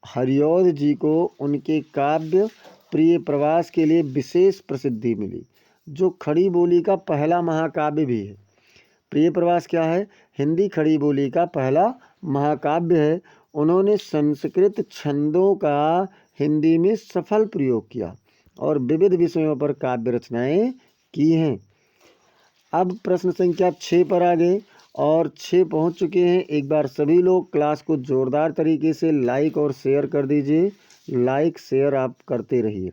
हरिऔध जी को उनके काव्य प्रिय प्रवास के लिए विशेष प्रसिद्धि मिली, जो खड़ी बोली का पहला महाकाव्य भी है। प्रिय प्रवास क्या है, हिंदी खड़ी बोली का पहला महाकाव्य है। उन्होंने संस्कृत छंदों का हिंदी में सफल प्रयोग किया और विविध विषयों पर काव्य रचनाएं की हैं। अब प्रश्न संख्या 6 पर आ गए और 6 पहुंच चुके हैं। एक बार सभी लोग क्लास को जोरदार तरीके से लाइक और शेयर कर दीजिए। लाइक शेयर आप करते रहिए।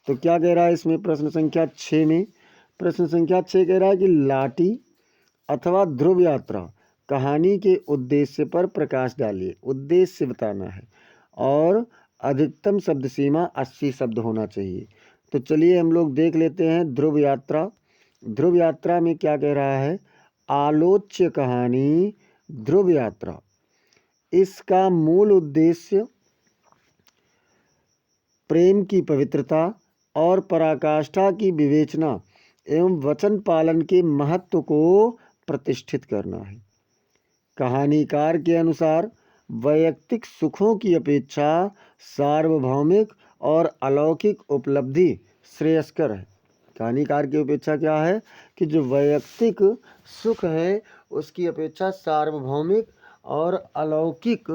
तो क्या कह रहा है इसमें प्रश्न संख्या 6 में? प्रश्न संख्या 6 कह रहा है कि लाटी अथवा ध्रुव यात्रा कहानी के उद्देश्य पर प्रकाश डालिए। उद्देश्य बताना है और अधिकतम शब्द सीमा 80 शब्द होना चाहिए। तो चलिए हम लोग देख लेते हैं ध्रुव यात्रा। ध्रुव यात्रा में क्या कह रहा है, आलोच्य कहानी ध्रुव यात्रा। इसका मूल उद्देश्य प्रेम की पवित्रता और पराकाष्ठा की विवेचना एवं वचन पालन के महत्व को प्रतिष्ठित करना है। कहानीकार के अनुसार वैयक्तिक सुखों की अपेक्षा सार्वभौमिक और अलौकिक उपलब्धि श्रेयस्कर है। कहानीकार की अपेक्षा क्या है कि जो वैयक्तिक सुख है उसकी अपेक्षा सार्वभौमिक और अलौकिक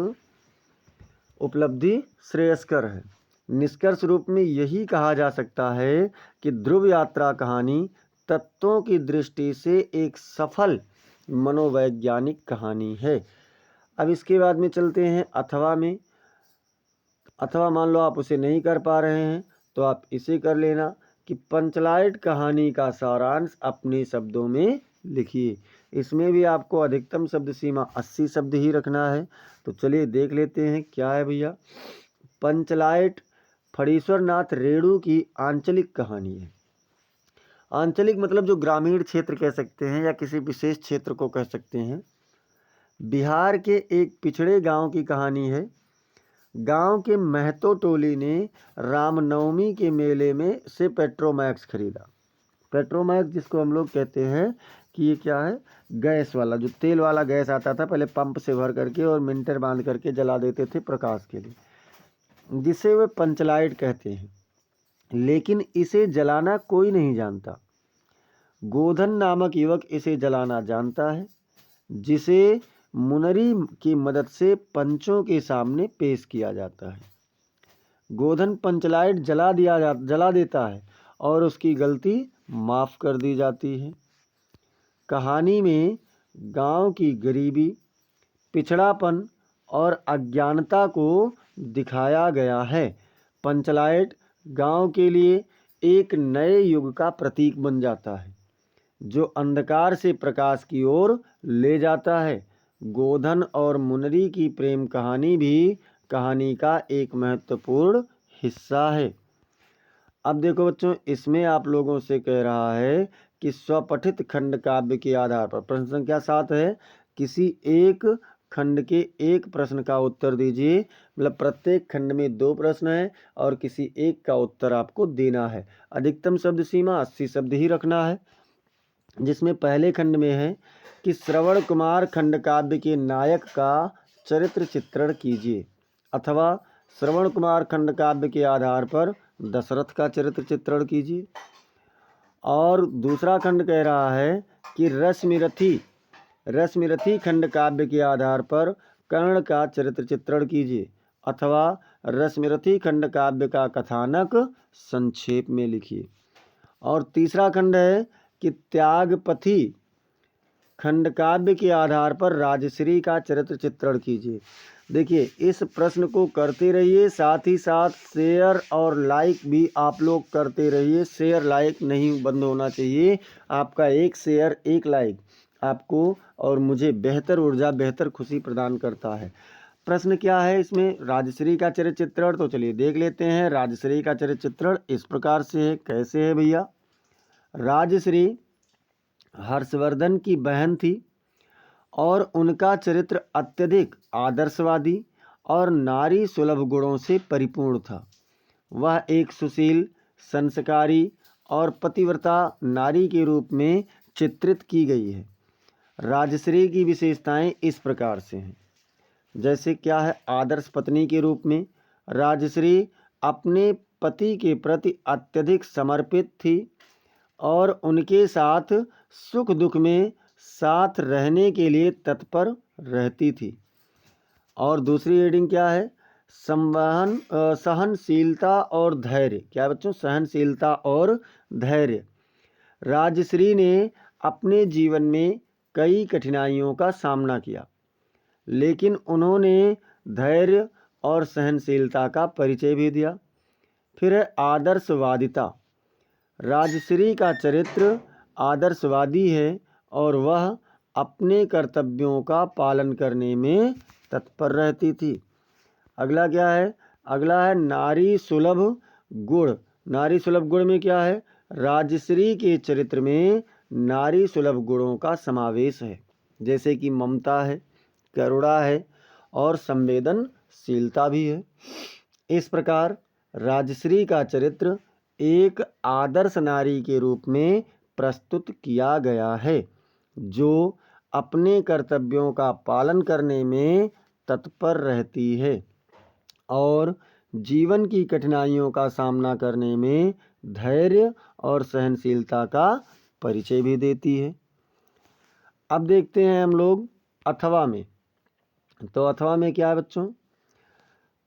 उपलब्धि श्रेयस्कर है। निष्कर्ष रूप में यही कहा जा सकता है कि ध्रुव यात्रा कहानी तत्वों की दृष्टि से एक सफल मनोवैज्ञानिक कहानी है। अब इसके बाद में चलते हैं अथवा में। अथवा मान लो आप उसे नहीं कर पा रहे हैं तो आप इसे कर लेना कि पंचलाइट कहानी का सारांश अपने शब्दों में लिखिए। इसमें भी आपको अधिकतम शब्द सीमा 80 शब्द ही रखना है। तो चलिए देख लेते हैं क्या है भैया। पंचलाइट फणीश्वर नाथ रेणु की आंचलिक कहानी है। आंचलिक मतलब जो ग्रामीण क्षेत्र कह सकते हैं या किसी विशेष क्षेत्र को कह सकते हैं। बिहार के एक पिछड़े गांव की कहानी है। गांव के महतो टोली ने रामनवमी के मेले में से पेट्रोमैक्स खरीदा। पेट्रोमैक्स जिसको हम लोग कहते हैं कि ये क्या है, गैस वाला, जो तेल वाला गैस आता था पहले पंप से भर करके और मिंटर बांध करके जला देते थे प्रकाश के लिए, जिसे वे पंचलाइट कहते हैं। लेकिन इसे जलाना कोई नहीं जानता। गोधन नामक युवक इसे जलाना जानता है, जिसे मुनरी की मदद से पंचों के सामने पेश किया जाता है। गोधन पंचलाइट जला देता है और उसकी गलती माफ़ कर दी जाती है। कहानी में गांव की गरीबी, पिछड़ापन और अज्ञानता को दिखाया गया है। पंचलाइट गांव के लिए एक नए युग का प्रतीक बन जाता है, जो अंधकार से प्रकाश की ओर ले जाता है। गोधन और मुनरी की प्रेम कहानी भी कहानी का एक महत्वपूर्ण हिस्सा है। अब देखो बच्चों, इसमें आप लोगों से कह रहा है कि स्वपठित खंड काव्य के आधार पर प्रश्न संख्या 7 है, किसी एक खंड के एक प्रश्न का उत्तर दीजिए। मतलब प्रत्येक खंड में 2 प्रश्न है और किसी एक का उत्तर आपको देना है। अधिकतम शब्द सीमा 80 शब्द ही रखना है। जिसमें पहले खंड में है कि श्रवण कुमार खंड काव्य के नायक का चरित्र चित्रण कीजिए, अथवा श्रवण कुमार खंड काव्य के आधार पर दशरथ का चरित्र चित्रण कीजिए। और दूसरा खंड कह रहा है कि रश्मिरथी खंड काव्य के आधार पर कर्ण का चरित्र चित्रण कीजिए, अथवा रश्मिरथी खंड काव्य का कथानक संक्षेप में लिखिए। और तीसरा खंड है कि त्यागपथी खंड काव्य के आधार पर राजश्री का चरित्र चित्रण कीजिए। देखिए, इस प्रश्न को करते रहिए, साथ ही साथ शेयर और लाइक भी आप लोग करते रहिए। शेयर लाइक नहीं बंद होना चाहिए। आपका एक शेयर एक लाइक आपको और मुझे बेहतर ऊर्जा, बेहतर खुशी प्रदान करता है। प्रश्न क्या है इसमें, राजश्री का चरित्र चित्रण। तो चलिए देख लेते हैं। राजश्री का चरित्र चित्रण इस प्रकार से है। कैसे है भैया, राजश्री हर्षवर्धन की बहन थी और उनका चरित्र अत्यधिक आदर्शवादी और नारी सुलभ गुणों से परिपूर्ण था। वह एक सुशील, संस्कारी और पतिव्रता नारी के रूप में चित्रित की गई है। राजश्री की विशेषताएं इस प्रकार से हैं। जैसे क्या है, आदर्श पत्नी के रूप में राजश्री अपने पति के प्रति अत्यधिक समर्पित थी और उनके साथ सुख दुख में साथ रहने के लिए तत्पर रहती थी। और दूसरी हेडिंग क्या है, सहनशीलता और धैर्य। क्या बच्चों, सहनशीलता और धैर्य। राजश्री ने अपने जीवन में कई कठिनाइयों का सामना किया, लेकिन उन्होंने धैर्य और सहनशीलता का परिचय भी दिया। फिर है आदर्शवादिता। राजश्री का चरित्र आदर्शवादी है और वह अपने कर्तव्यों का पालन करने में तत्पर रहती थी। अगला क्या है, अगला है नारी सुलभ गुण। नारी सुलभ गुण में क्या है, राजश्री के चरित्र में नारी सुलभ गुणों का समावेश है, जैसे कि ममता है, करुणा है और संवेदनशीलता भी है। इस प्रकार राजश्री का चरित्र एक आदर्श नारी के रूप में प्रस्तुत किया गया है, जो अपने कर्तव्यों का पालन करने में तत्पर रहती है और जीवन की कठिनाइयों का सामना करने में धैर्य और सहनशीलता का परिचय भी देती है। अब देखते हैं हम लोग अथवा में। तो अथवा में क्या है बच्चों,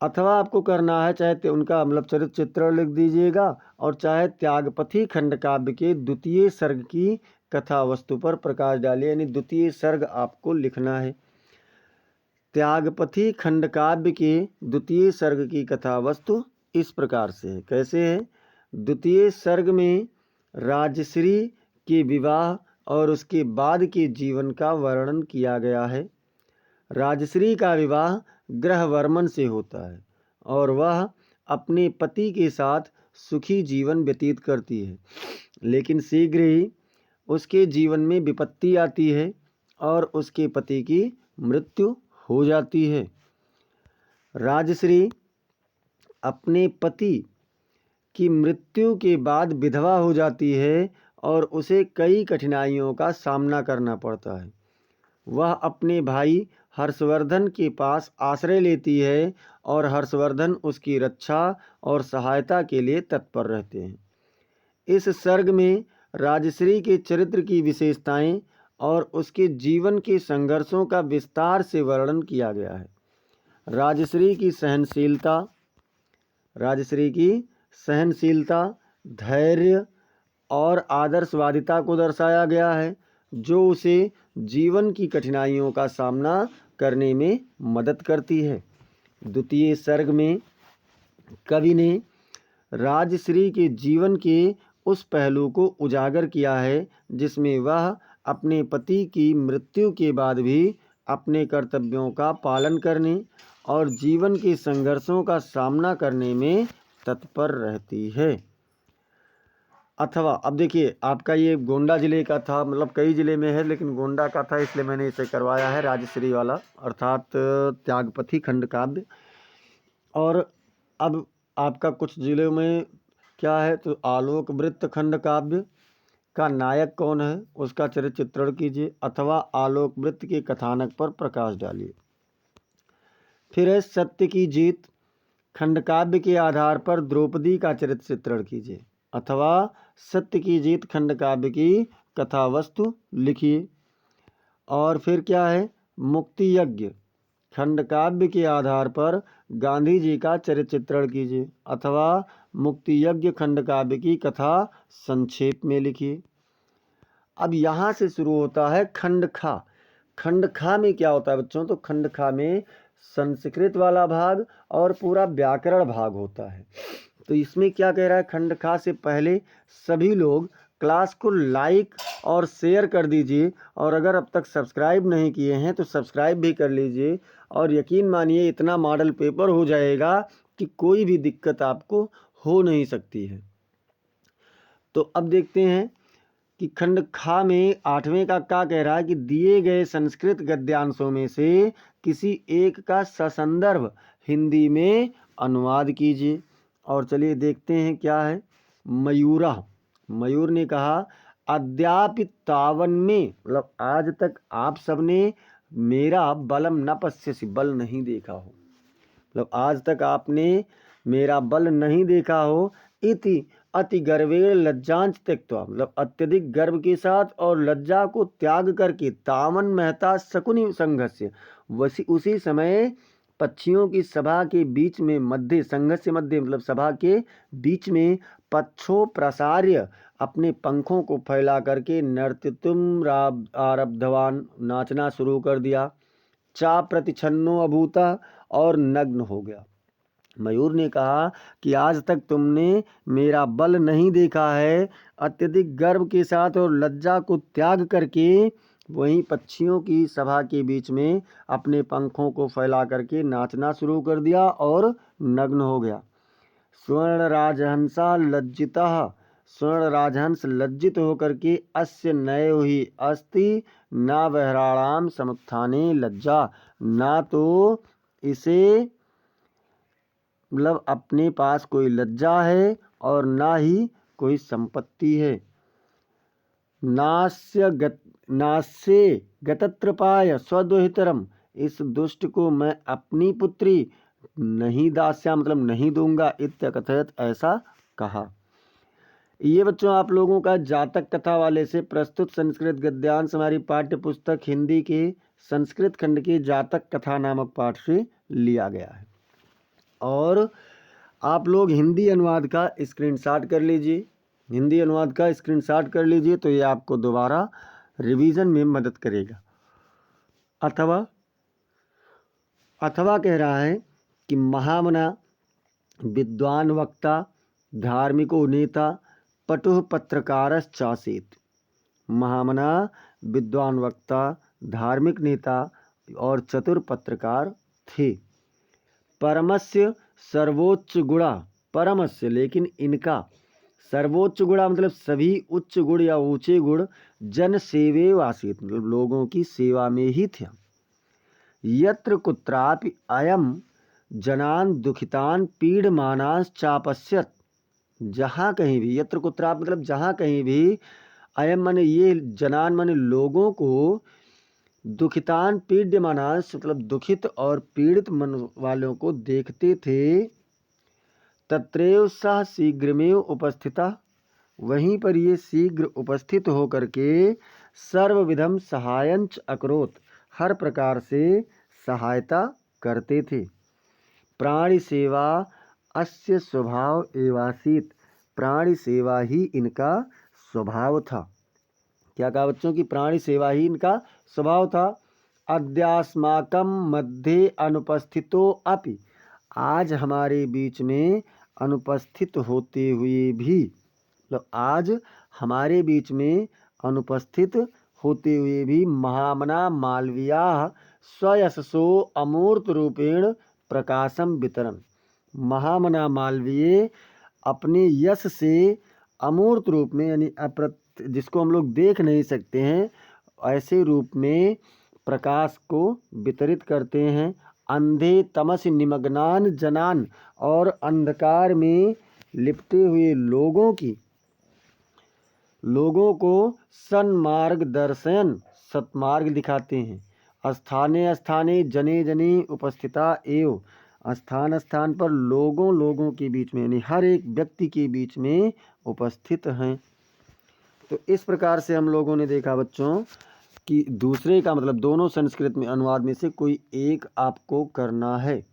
अथवा आपको करना है, चाहे उनका मतलब चरित्र चित्रण लिख दीजिएगा और चाहे त्यागपथी खंड काव्य के द्वितीय सर्ग की कथा वस्तु पर प्रकाश डालिए, यानी द्वितीय सर्ग आपको लिखना है। त्यागपथी खंड काव्य के द्वितीय सर्ग की कथा वस्तु इस प्रकार से है। कैसे है, द्वितीय सर्ग में राजश्री के विवाह और उसके बाद के जीवन का वर्णन किया गया है। राजश्री का विवाह ग्रहवर्मन से होता है और वह अपने पति के साथ सुखी जीवन व्यतीत करती है, लेकिन शीघ्र ही उसके जीवन में विपत्ति आती है और उसके पति की मृत्यु हो जाती है। राजश्री अपने पति की मृत्यु के बाद विधवा हो जाती है और उसे कई कठिनाइयों का सामना करना पड़ता है। वह अपने भाई हर्षवर्धन के पास आश्रय लेती है और हर्षवर्धन उसकी रक्षा और सहायता के लिए तत्पर रहते हैं। इस सर्ग में राजश्री के चरित्र की विशेषताएं और उसके जीवन के संघर्षों का विस्तार से वर्णन किया गया है। राजश्री की सहनशीलता, धैर्य और आदर्शवादिता को दर्शाया गया है, जो उसे जीवन की कठिनाइयों का सामना करने में मदद करती है। द्वितीय सर्ग में कवि ने राजश्री के जीवन के उस पहलू को उजागर किया है जिसमें वह अपने पति की मृत्यु के बाद भी अपने कर्तव्यों का पालन करने और जीवन के संघर्षों का सामना करने में तत्पर रहती है। अथवा अब देखिए, आपका ये गोंडा जिले का था, मतलब कई जिले में है लेकिन गोंडा का था, इसलिए मैंने इसे करवाया है राजश्री वाला, अर्थात त्यागपथी खंड काव्य। और अब आपका कुछ जिलों में क्या है, तो आलोक वृत्त खंड काव्य का नायक कौन है उसका चरित्र चित्रण कीजिए अथवा आलोक वृत्त के कथानक पर प्रकाश डालिए। फिर है सत्य की जीत खंड काव्य के आधार पर द्रौपदी का चरित्र चित्रण कीजिए अथवा सत्य की जीत खंड काव्य की कथा वस्तु लिखिए। और फिर क्या है, मुक्ति यज्ञ खंड काव्य के आधार पर गांधी जी का चरित्र चित्रण कीजिए अथवा मुक्ति यज्ञ खंड काव्य की कथा संक्षेप में लिखिए। अब यहाँ से शुरू होता है खंड खा। खंड खा में क्या होता है बच्चों, तो खंड खा में संस्कृत वाला भाग और पूरा व्याकरण भाग होता है। तो इसमें क्या कह रहा है, खंड खा से पहले सभी लोग क्लास को लाइक और शेयर कर दीजिए और अगर अब तक सब्सक्राइब नहीं किए हैं तो सब्सक्राइब भी कर लीजिए। और यकीन मानिए इतना मॉडल पेपर हो जाएगा कि कोई भी दिक्कत आपको हो नहीं सकती है। तो अब देखते हैं कि खंड खा में 8वें का क्या कह रहा है कि दिए गए संस्कृत गद्यांशों में से किसी एक का ससंदर्भ हिंदी में अनुवाद कीजिए। और चलिए देखते हैं क्या है। मयूर ने कहा अद्यापि तावन में, मतलब आज तक आप सबने मेरा बलम न पश्यसि, बल नहीं देखा हो, मतलब आज तक आपने मेरा बल नहीं देखा हो। इति अति गर्वेण लज्जांच त्यक्त्वा, मतलब अत्यधिक गर्व के साथ और लज्जा को त्याग करके तावन महता शकुनि संघस्य, उसी समय पक्षियों की सभा के बीच में मध्य, संघस्य मध्य मतलब सभा के बीच में पक्षों प्रसार्य अपने पंखों को फैला करके नर्तुम आरब्धवान, नाचना शुरू कर दिया। चा प्रतिछन्नो अभूता, और नग्न हो गया। मयूर ने कहा कि आज तक तुमने मेरा बल नहीं देखा है। अत्यधिक गर्व के साथ और लज्जा को त्याग करके वहीं पक्षियों की सभा के बीच में अपने पंखों को फैला करके नाचना शुरू कर दिया और नग्न हो गया। स्वर्ण राजहंसा लज्जिता, स्वर्ण राजहंस लज्जित होकर के अस्य नयो ही अस्ति न बहराणाम समुत्थाने लज्जा, ना तो इसे मतलब अपने पास कोई लज्जा है और ना ही कोई संपत्ति है। नास्य गतत्रपाय स्वदुहितरम, इस दुष्ट को मैं अपनी पुत्री नहीं दास्या मतलब नहीं दूंगा, इत्यकथयत, ऐसा कहा। ये बच्चों आप लोगों का जातक कथा वाले से प्रस्तुत संस्कृत गद्यांश हमारी पाठ्य पुस्तक हिंदी के संस्कृत खंड के जातक कथा नामक पाठ से लिया गया है। और आप लोग हिंदी अनुवाद का स्क्रीनशॉट कर लीजिए, हिंदी अनुवाद का स्क्रीनशॉट कर लीजिए तो ये आपको दोबारा रिवीजन में मदद करेगा। अथवा कह रहा है कि महामना विद्वान वक्ता धार्मिको नेता पटुः पत्रकारश्चासीत्, महामना विद्वान वक्ता धार्मिक नेता और चतुर पत्रकार थे। परमस्य सर्वोच्च गुणा, परमस्य लेकिन इनका, सर्वोच्च गुणा मतलब सभी उच्च गुण या ऊंचे गुण, जन सेवे वासित मतलब लोगों की सेवा में ही थे। यत्र कुत्रापि अयम जनान दुखितान पीडमानास चापश्यत, जहाँ कहीं भी, यत्र कुत्रापि मतलब जहाँ कहीं भी, अयम माने ये, जनान माने लोगों को, दुखितान पीड्यमानास मतलब दुखित और पीड़ित मन वालों को देखते थे। तत्रैव सह शीघ्रमेव उपस्थिता, वहीं पर ये शीघ्र उपस्थित होकर के सर्वविधम सहायंच अकरोत, हर प्रकार से सहायता करते थे। प्राणी सेवा अस्य स्वभाव एवासीत, प्राणी सेवा ही इनका स्वभाव था। क्या कहा बच्चों की प्राणी सेवा ही इनका स्वभाव था। अद्यास्माकं मध्ये अनुपस्थितो अपि, आज हमारे बीच में अनुपस्थित होते हुए भी, मतलब आज हमारे बीच में अनुपस्थित होते हुए भी, महामना मालवीया स्वयशसो अमूर्त रूपेण प्रकाशम वितरण, महामना मालवीय अपने यश से अमूर्त रूप में यानी जिसको हम लोग देख नहीं सकते हैं ऐसे रूप में प्रकाश को वितरित करते हैं। अंधे तमस निमग्नान जनान, और अंधकार में लिपटे हुए लोगों को सन्मार्ग दर्शन, सत्मार्ग दिखाते हैं। स्थाने स्थाने जने जने उपस्थिता एव, स्थान स्थान पर लोगों के बीच में यानी हर एक व्यक्ति के बीच में उपस्थित हैं। तो इस प्रकार से हम लोगों ने देखा बच्चों कि दूसरे का मतलब दोनों संस्कृत में अनुवाद में से कोई एक आपको करना है।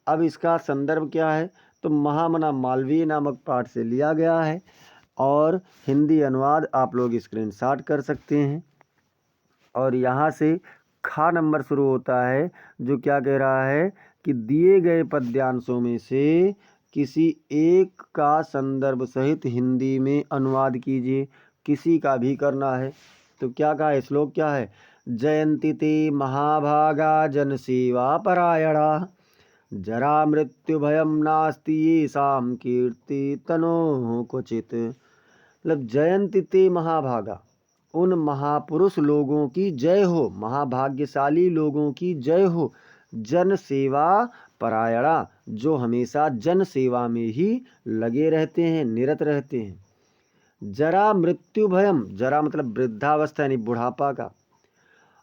अब इसका संदर्भ क्या है, तो महामना मालवीय नामक पाठ से लिया गया है और हिंदी अनुवाद आप लोग स्क्रीनशॉट कर सकते हैं। और यहाँ से खा नंबर शुरू होता है जो क्या कह रहा है कि दिए गए पद्यांशों में से किसी एक का संदर्भ सहित हिंदी में अनुवाद कीजिए, किसी का भी करना है। तो क्या कहा है, श्लोक क्या है, जयंती ते महाभागा जन सेवा परायणा, जरा मृत्यु भयम नास्ति येषां कीर्ति तनो क्वचित, मतलब जयंती ते महाभागा, उन महापुरुष लोगों की जय हो, महाभाग्यशाली लोगों की जय हो। जन सेवा परायणा, जो हमेशा जन सेवा में ही लगे रहते हैं, निरत रहते हैं। जरा मृत्यु भयम, जरा मतलब वृद्धावस्था यानी बुढ़ापा का,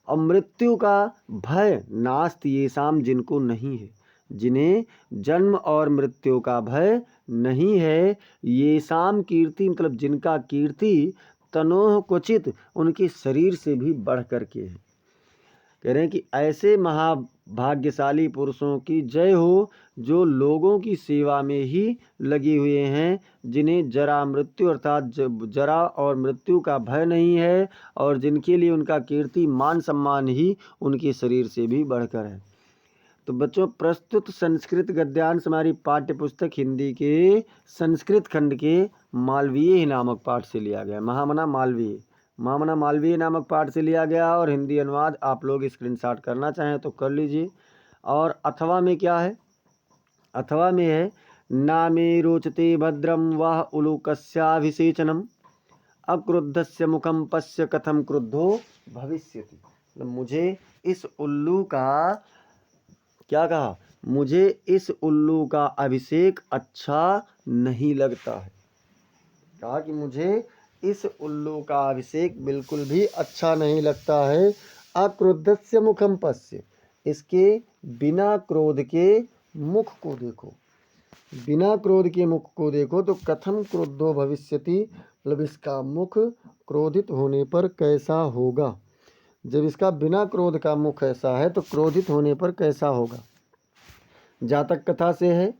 और मृत्यु का भय नास्ति येषाम, जिनको नहीं है, जिन्हें जन्म और मृत्यु का भय नहीं है। येषाम कीर्ति मतलब जिनका कीर्ति तनोह क्वचित, उनके शरीर से भी बढ़ करके है। कह रहे हैं कि ऐसे महाभाग्यशाली पुरुषों की जय हो जो लोगों की सेवा में ही लगे हुए हैं, जिन्हें जरा मृत्यु अर्थात जरा और मृत्यु का भय नहीं है, और जिनके लिए उनका कीर्ति मान सम्मान ही उनके शरीर से भी बढ़कर है। तो बच्चों, प्रस्तुत संस्कृत गद्यांश हमारी पाठ्य पुस्तक हिंदी के संस्कृत खंड के मालवीय नामक पाठ से लिया गया। महामना मालवीय नामक पाठ से लिया गया, और हिंदी अनुवाद आप लोग स्क्रीनशॉट करना चाहें तो कर लीजिए। और अथवा में क्या है? अथवा में है नामे रोचते भद्रम वह उलूकस्याभिषेचनम अक्रुद्धस्य मुखम पश्य कथम क्रुद्धो भविष्यति। मतलब मुझे इस उल्लू का क्या कहा? मुझे इस उल्लू का अभिषेक अच्छा नहीं लगता है। कहा कि मुझे इस उल्लू का अभिषेक बिल्कुल भी अच्छा नहीं लगता है। अक्रुद्धस्य मुखम पश्य, इसके बिना क्रोध के मुख को देखो, बिना क्रोध के मुख को देखो तो कथम क्रुद्धो भविष्यति, मतलब इसका मुख क्रोधित होने पर कैसा होगा। जब इसका बिना क्रोध का मुख ऐसा है तो क्रोधित होने पर कैसा होगा। जातक कथा से है,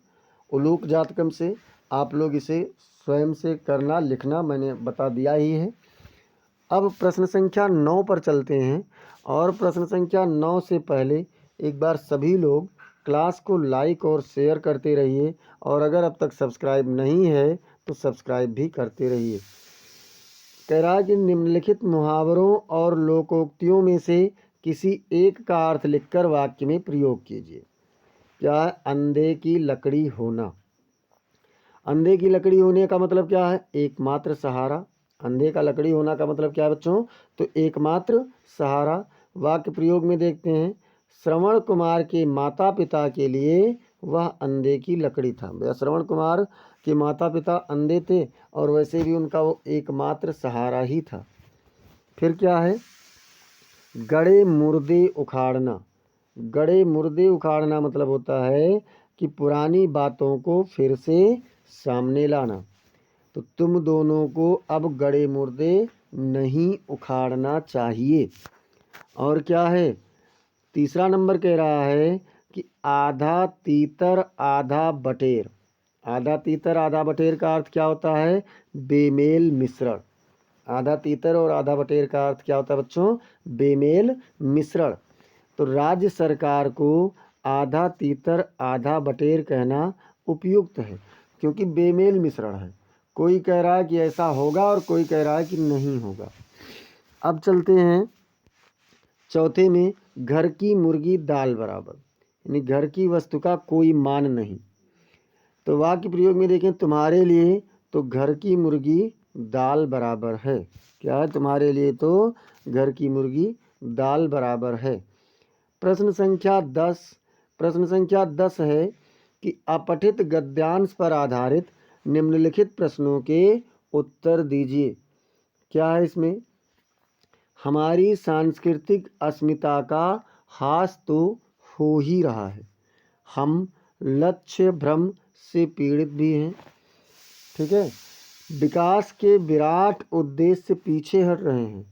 उलूक जातकम से। आप लोग इसे स्वयं से करना, लिखना मैंने बता दिया ही है। अब प्रश्न संख्या 9 पर चलते हैं, और प्रश्न संख्या 9 से पहले एक बार सभी लोग क्लास को लाइक और शेयर करते रहिए, और अगर अब तक सब्सक्राइब नहीं है तो सब्सक्राइब भी करते रहिए। कह रहा है कि निम्नलिखित मुहावरों और लोकोक्तियों में से किसी एक का अर्थ लिखकर वाक्य में प्रयोग कीजिए। क्या है? अंधे की लकड़ी होना। अंधे की लकड़ी होने का मतलब क्या है? एकमात्र सहारा। अंधे का लकड़ी होना का मतलब क्या है बच्चों? तो एकमात्र सहारा। वाक्य प्रयोग में देखते हैं, श्रवण कुमार के माता पिता के लिए वह अंधे की लकड़ी था। भैया श्रवण कुमार के माता पिता अंधे थे, और वैसे भी उनका वो एकमात्र सहारा ही था। फिर क्या है? गड़े मुर्दे उखाड़ना। गड़े मुर्दे उखाड़ना मतलब होता है कि पुरानी बातों को फिर से सामने लाना। तो तुम दोनों को अब गड़े मुर्दे नहीं उखाड़ना चाहिए। और क्या है? तीसरा नंबर कह रहा है कि आधा तीतर आधा बटेर। आधा तीतर आधा बटेर का अर्थ क्या होता है? बेमेल मिश्रण। आधा तीतर और आधा बटेर का अर्थ क्या होता है बच्चों? बेमेल मिश्रण। तो राज्य सरकार को आधा तीतर आधा बटेर कहना उपयुक्त है, क्योंकि बेमेल मिश्रण है। कोई कह रहा है कि ऐसा होगा और कोई कह रहा है कि नहीं होगा। अब चलते हैं चौथे में, घर की मुर्गी दाल बराबर, यानी घर की वस्तु का कोई मान नहीं। तो वाक्य प्रयोग में देखें, तुम्हारे लिए तो घर की मुर्गी दाल बराबर है। क्या है? तुम्हारे लिए तो घर की मुर्गी दाल बराबर है। प्रश्न संख्या 10 है कि अपठित गद्यांश पर आधारित निम्नलिखित प्रश्नों के उत्तर दीजिए। क्या है इसमें? हमारी सांस्कृतिक अस्मिता का हास तो हो ही रहा है। हम लक्ष्य भ्रम से पीड़ित भी हैं। ठीक है। विकास के विराट उद्देश्य से पीछे हट रहे हैं।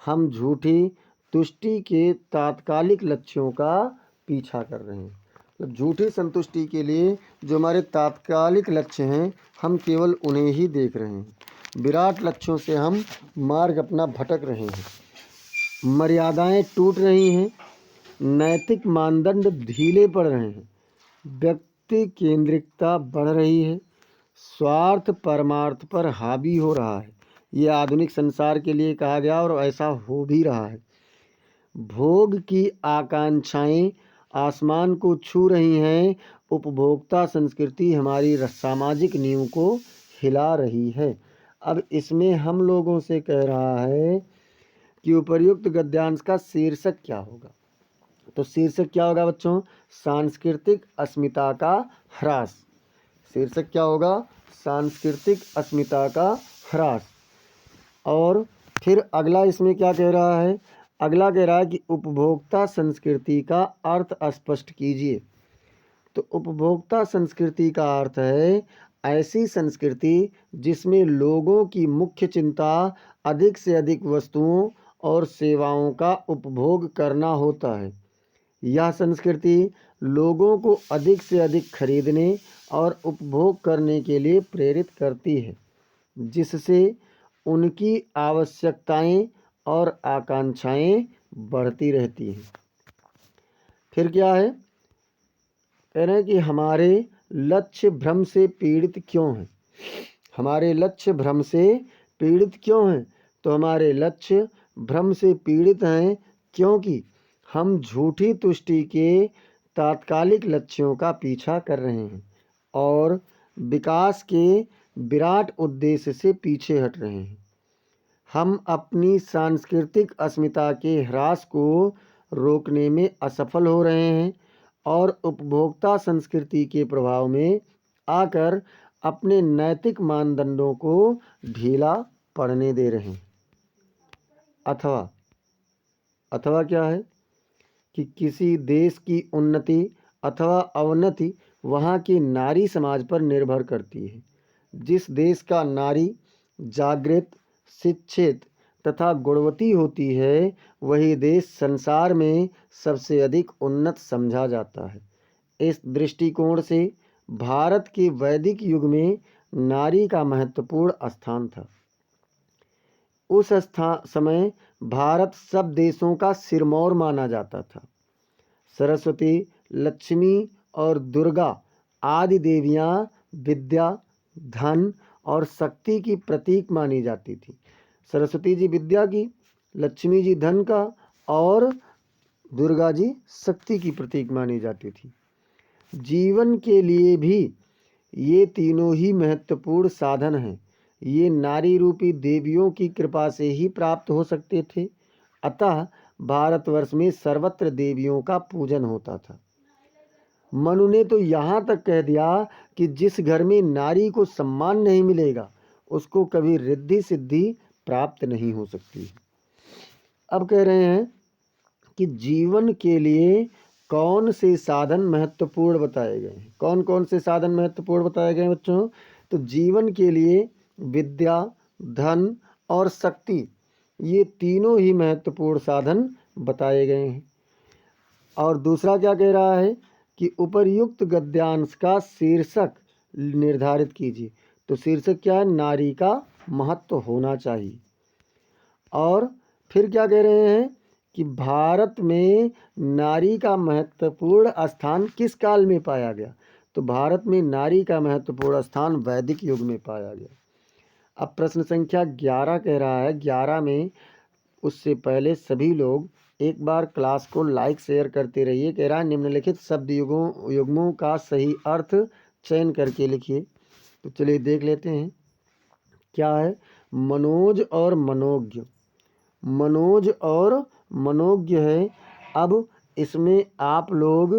हम झूठी तुष्टि के तात्कालिक लक्ष्यों का पीछा कर रहे हैं। मतलब झूठी संतुष्टि के लिए जो हमारे तात्कालिक लक्ष्य हैं, हम केवल उन्हें ही देख रहे हैं। विराट लक्ष्यों से हम मार्ग अपना भटक रहे हैं। मर्यादाएं टूट रही हैं। नैतिक मानदंड ढीले पड़ रहे हैं। व्यक्ति केंद्रिकता बढ़ रही है। स्वार्थ परमार्थ पर हावी हो रहा है। ये आधुनिक संसार के लिए कहा गया और ऐसा हो भी रहा है। भोग की आकांक्षाएं आसमान को छू रही हैं। उपभोक्ता संस्कृति हमारी सामाजिक नींव को हिला रही है। अब इसमें हम लोगों से कह रहा है कि उपर्युक्त गद्यांश का शीर्षक क्या होगा। तो शीर्षक क्या होगा बच्चों? सांस्कृतिक अस्मिता का ह्रास। शीर्षक क्या होगा? सांस्कृतिक अस्मिता का ह्रास। और फिर अगला इसमें क्या कह रहा है? अगला कह रहा है कि उपभोक्ता संस्कृति का अर्थ स्पष्ट कीजिए। तो उपभोक्ता संस्कृति का अर्थ है ऐसी संस्कृति जिसमें लोगों की मुख्य चिंता अधिक से अधिक वस्तुओं और सेवाओं का उपभोग करना होता है। यह संस्कृति लोगों को अधिक से अधिक खरीदने और उपभोग करने के लिए प्रेरित करती है, जिससे उनकी आवश्यकताएं और आकांक्षाएं बढ़ती रहती हैं। फिर क्या है? कह रहे हैं कि हमारे लक्ष्य भ्रम से पीड़ित क्यों हैं। हमारे लक्ष्य भ्रम से पीड़ित क्यों हैं? तो हमारे लक्ष्य भ्रम से पीड़ित हैं क्योंकि हम झूठी तुष्टि के तात्कालिक लक्ष्यों का पीछा कर रहे हैं और विकास के विराट उद्देश्य से पीछे हट रहे हैं। हम अपनी सांस्कृतिक अस्मिता के ह्रास को रोकने में असफल हो रहे हैं और उपभोक्ता संस्कृति के प्रभाव में आकर अपने नैतिक मानदंडों को ढीला पड़ने दे रहे हैं। अथवा क्या है कि किसी देश की उन्नति अथवा अवनति वहाँ के नारी समाज पर निर्भर करती है। जिस देश का नारी जागृत, शिक्षित तथा गुणवती होती है, वही देश संसार में सबसे अधिक उन्नत समझा जाता है। इस दृष्टिकोण से भारत के वैदिक युग में नारी का महत्वपूर्ण स्थान था। उस समय भारत सब देशों का सिरमौर माना जाता था। सरस्वती, लक्ष्मी और दुर्गा आदि देवियाँ विद्या, धन और शक्ति की प्रतीक मानी जाती थी। सरस्वती जी विद्या की, लक्ष्मी जी धन का और दुर्गा जी शक्ति की प्रतीक मानी जाती थी। जीवन के लिए भी ये तीनों ही महत्वपूर्ण साधन हैं। ये नारी रूपी देवियों की कृपा से ही प्राप्त हो सकते थे। अतः भारतवर्ष में सर्वत्र देवियों का पूजन होता था। मनु ने तो यहाँ तक कह दिया कि जिस घर में नारी को सम्मान नहीं मिलेगा, उसको कभी रिद्धि सिद्धि प्राप्त नहीं हो सकती। अब कह रहे हैं कि जीवन के लिए कौन से साधन महत्वपूर्ण बताए गए हैं। कौन कौन से साधन महत्वपूर्ण बताए गए हैं बच्चों? तो जीवन के लिए विद्या, धन और शक्ति, ये तीनों ही महत्वपूर्ण साधन बताए गए हैं। और दूसरा क्या कह रहा है कि उपर्युक्त गद्यांश का शीर्षक निर्धारित कीजिए। तो शीर्षक क्या है? नारी का महत्व होना चाहिए। और फिर क्या कह रहे हैं कि भारत में नारी का महत्वपूर्ण स्थान किस काल में पाया गया? तो भारत में नारी का महत्वपूर्ण स्थान वैदिक युग में पाया गया। अब प्रश्न संख्या 11 कह रहा है, 11 में उससे पहले सभी लोग एक बार क्लास को लाइक शेयर करते रहिए। कह रहा है निम्नलिखित शब्द युग्मों का सही अर्थ चयन करके लिखिए। तो चलिए देख लेते हैं क्या है। मनोज और मनोज्ञ, मनोज और मनोज्ञ है। अब इसमें आप लोग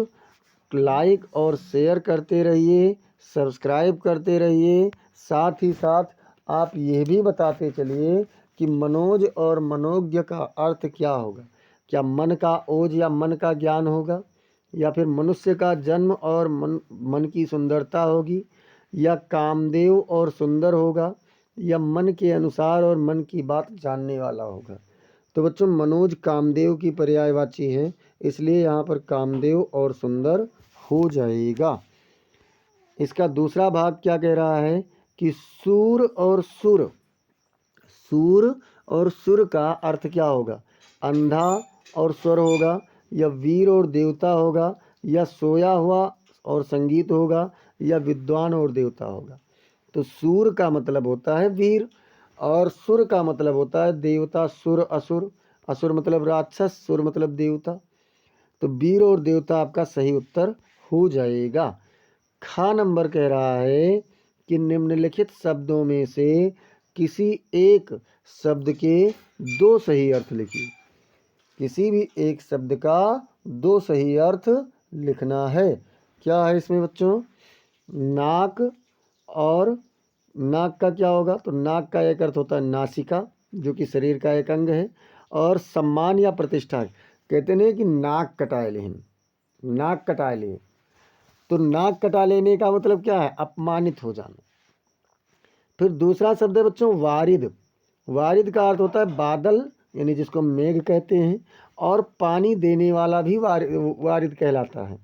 लाइक और शेयर करते रहिए, सब्सक्राइब करते रहिए। साथ ही साथ आप ये भी बताते चलिए कि मनोज और मनोज्ञ का अर्थ क्या होगा। क्या मन का ओज या मन का ज्ञान होगा, या फिर मनुष्य का जन्म और मन की सुंदरता होगी, या कामदेव और सुंदर होगा, या मन के अनुसार और मन की बात जानने वाला होगा। तो बच्चों मनोज कामदेव की पर्यायवाची है, इसलिए यहाँ पर कामदेव और सुंदर हो जाएगा। इसका दूसरा भाग क्या कह रहा है कि सूर और सुर, सूर और सुर का अर्थ क्या होगा? अंधा और स्वर होगा, या वीर और देवता होगा, या सोया हुआ और संगीत होगा, या विद्वान और देवता होगा। तो सूर का मतलब होता है वीर, और सुर का मतलब होता है देवता। सुर असुर, असुर मतलब राक्षस, सुर मतलब देवता। तो वीर और देवता आपका सही उत्तर हो जाएगा। खा नंबर कह रहा है कि निम्नलिखित शब्दों में से किसी एक शब्द के दो सही अर्थ लिखिए। किसी भी एक शब्द का दो सही अर्थ लिखना है। क्या है इसमें बच्चों? नाक, और नाक का क्या होगा? तो नाक का एक अर्थ होता है नासिका, जो कि शरीर का एक अंग है। और सम्मान या प्रतिष्ठा, कहते नहीं कि नाक कटाए लेन, नाक कटाए ले, तो नाक कटा लेने का मतलब क्या है? अपमानित हो जाना। फिर दूसरा शब्द है बच्चों वारिद। वारिद का अर्थ होता है बादल, यानी जिसको मेघ कहते हैं, और पानी देने वाला भी वारिद कहलाता है।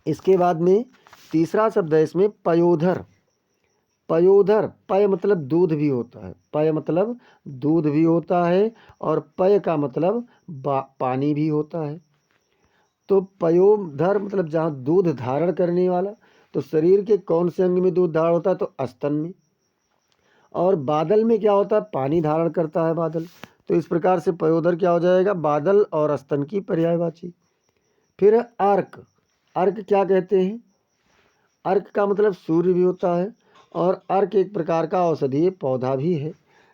इसके बाद में तीसरा शब्द है इसमें पयोधर। पयोधर, पय मतलब दूध भी होता है, पय मतलब दूध भी होता है, और पय का मतलब पानी भी होता है। तो पयोधर मतलब जहाँ दूध धारण करने वाला। तो शरीर के कौन से अंग में दूध धारण होता है? तो स्तन में। और बादल में क्या होता है? पानी धारण करता है बादल। तो इस प्रकार से पयोधर क्या हो जाएगा? बादल और स्तन की पर्यायवाची। फिर अर्क। अर्क क्या कहते हैं? अर्क का मतलब सूर्य भी होता है, और अर्क एक प्रकार का औषधीय पौधा भी है।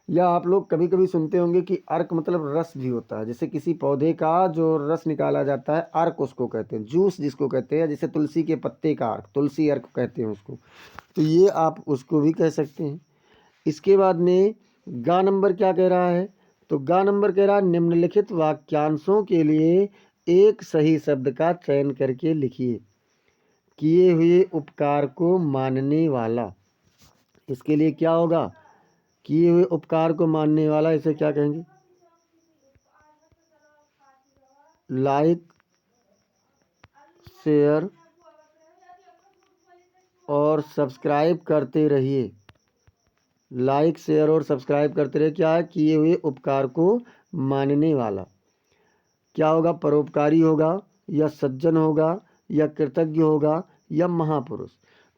या आप लोग कभी कभी सुनते होंगे कि अर्क मतलब रस भी होता है। जैसे किसी पौधे का जो रस निकाला जाता है, अर्क उसको कहते हैं, जूस जिसको कहते हैं। जैसे तुलसी के पत्ते का अर्क, तुलसी अर्क कहते हैं उसको। तो ये आप उसको भी कह सकते हैं। इसके बाद में गा नंबर क्या कह रहा है? तो गा नंबर कह रहा है निम्नलिखित वाक्यांशों के लिए एक सही शब्द का चयन करके लिखिए। किए हुए उपकार को मानने वाला। इसके लिए क्या होगा? किए हुए उपकार को मानने वाला, इसे क्या कहेंगे? लाइक, शेयर और सब्सक्राइब करते रहिए। लाइक, शेयर और सब्सक्राइब करते रहिए। क्या है? किए हुए उपकार को मानने वाला। क्या होगा? परोपकारी होगा, या सज्जन होगा, या कृतज्ञ होगा, या महापुरुष।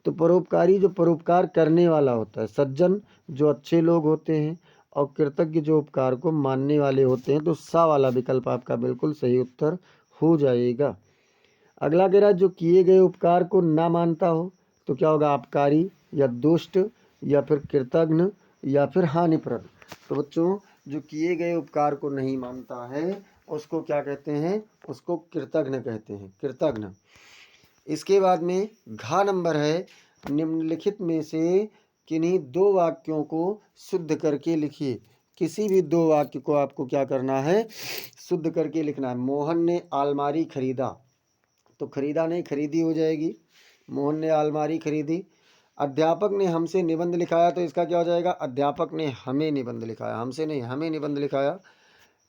तो परोपकारी जो परोपकार करने वाला होता है, सज्जन जो अच्छे लोग होते हैं, और कृतज्ञ जो उपकार को मानने वाले होते हैं। तो सा वाला विकल्प आपका बिल्कुल सही उत्तर हो जाएगा। अगला कह रहा है जो किए गए उपकार को ना मानता हो, तो क्या होगा? अपकारी, या दुष्ट, या फिर कृतज्ञ, या फिर हानिप्रद। तो बच्चों जो किए गए उपकार को नहीं मानता है उसको क्या कहते हैं? उसको कृतज्ञ कहते हैं, कृतज्ञ। इसके बाद में घा नंबर है निम्नलिखित में से किन्हीं दो वाक्यों को शुद्ध करके लिखिए। किसी भी दो वाक्य को आपको क्या करना है? शुद्ध करके लिखना है। मोहन ने अलमारी खरीदा, तो खरीदा नहीं, खरीदी हो जाएगी। मोहन ने अलमारी खरीदी। अध्यापक ने हमसे निबंध लिखाया, तो इसका क्या हो जाएगा? अध्यापक ने हमें निबंध लिखाया, हमसे नहीं, हमें निबंध लिखाया।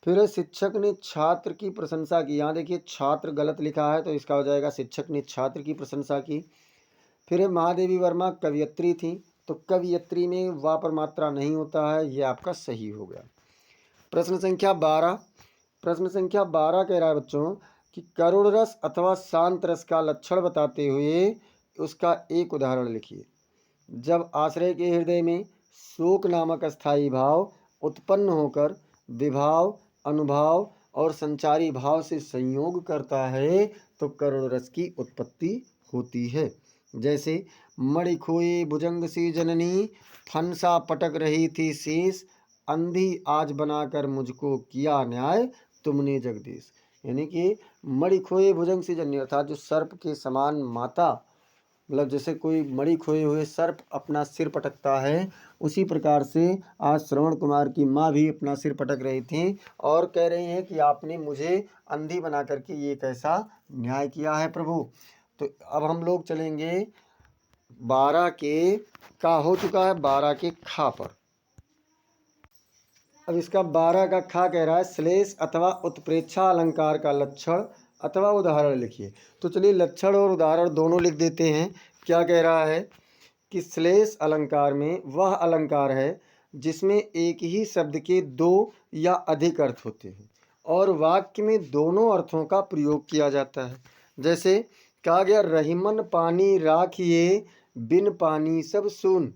फिर शिक्षक ने छात्र की प्रशंसा की। यहाँ देखिए छात्र गलत लिखा है, तो इसका हो जाएगा शिक्षक ने छात्र की प्रशंसा की। फिर महादेवी वर्मा कवयित्री थी, तो कवयित्री में वा पर मात्रा नहीं होता है, ये आपका सही हो गया। प्रश्न संख्या 12। प्रश्न संख्या 12 कह रहा है बच्चों कि करुण रस अथवा शांत रस का लक्षण बताते हुए उसका एक उदाहरण लिखिए। जब आश्रय के हृदय में शोक नामक स्थायी भाव उत्पन्न होकर विभाव, अनुभाव और संचारी भाव से संयोग करता है, तो करुण रस की उत्पत्ति होती है। जैसे मणि खोए भुजंग सी जननी, फनसा पटक रही थी शीश, अंधी आज बनाकर मुझको किया न्याय तुमने जगदीश। यानी कि मणि खोए भुजंग सी जननी, अर्थात जो सर्प के समान माता, मतलब जैसे कोई मणि खोए हुए सर्प अपना सिर पटकता है, उसी प्रकार से आज श्रवण कुमार की माँ भी अपना सिर पटक रही थी और कह रही हैं कि आपने मुझे अंधी बना करके ये कैसा न्याय किया है प्रभु। तो अब हम लोग चलेंगे 12 के का हो चुका है, 12 के खा पर। अब इसका 12 का खा कह रहा है श्लेष अथवा उत्प्रेक्षा अलंकार का लक्षण अथवा उदाहरण लिखिए। तो चलिए लक्षण और उदाहरण दोनों लिख देते हैं। क्या कह रहा है कि श्लेष अलंकार में वह अलंकार है जिसमें एक ही शब्द के दो या अधिक अर्थ होते हैं और वाक्य में दोनों अर्थों का प्रयोग किया जाता है। जैसे कहा गया रहीमन पानी राखिए, बिन पानी सब सून,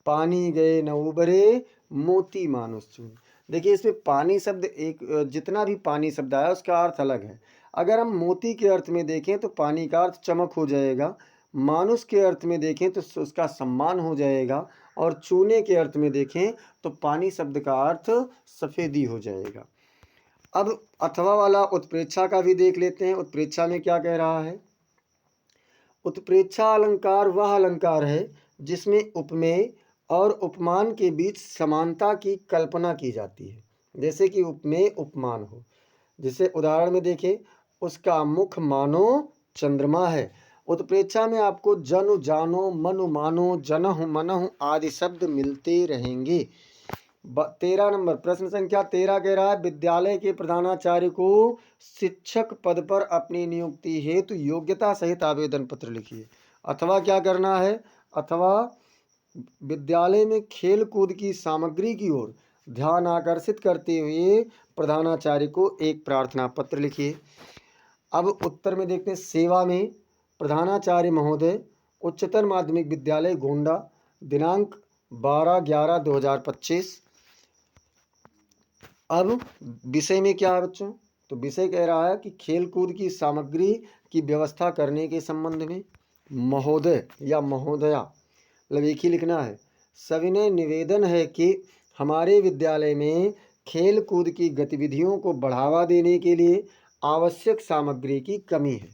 पानी गए न उबरे, मोती मानुष चून। देखिए इसमें पानी शब्द एक, जितना भी पानी शब्द आया उसका अर्थ अलग है। अगर हम मोती के अर्थ में देखें तो पानी का अर्थ चमक हो जाएगा, मानुष के अर्थ में देखें तो उसका सम्मान हो जाएगा, और चूने के अर्थ में देखें तो पानी शब्द का अर्थ सफ़ेदी हो जाएगा। अब अथवा वाला उत्प्रेक्षा का भी देख लेते हैं। उत्प्रेक्षा में क्या कह रहा है? उत्प्रेक्षा अलंकार वह अलंकार है जिसमें उपमेय और उपमान के बीच समानता की कल्पना की जाती है। जैसे कि उपमेय उपमान हो। जिसे उदाहरण में देखें, उसका मुख मानो चंद्रमा है। उत्प्रेक्षा में आपको जनु जानो, मनु मानो, जनहु मनहु आदि शब्द मिलते रहेंगे। 13 नंबर प्रश्न संख्या 13 कह रहा है, विद्यालय के प्रधानाचार्य को शिक्षक पद पर अपनी नियुक्ति हेतु योग्यता सहित आवेदन पत्र लिखिए। अथवा क्या करना है? अथवा विद्यालय में खेल कूद की सामग्री की ओर ध्यान आकर्षित करते हुए प्रधानाचार्य को एक प्रार्थना पत्र लिखिए। अब उत्तर में देखते हैं, सेवा में प्रधानाचार्य महोदय, उच्चतर माध्यमिक विद्यालय गोंडा, दिनांक 12/11/2025। अब विषय में क्या है बच्चों? तो विषय कह रहा है कि खेल कूद की सामग्री की व्यवस्था करने के संबंध में महोदय या महोदया मतलब एक ही लिखना है। सविनय निवेदन है कि हमारे विद्यालय में खेल कूद की गतिविधियों को बढ़ावा देने के लिए आवश्यक सामग्री की कमी है।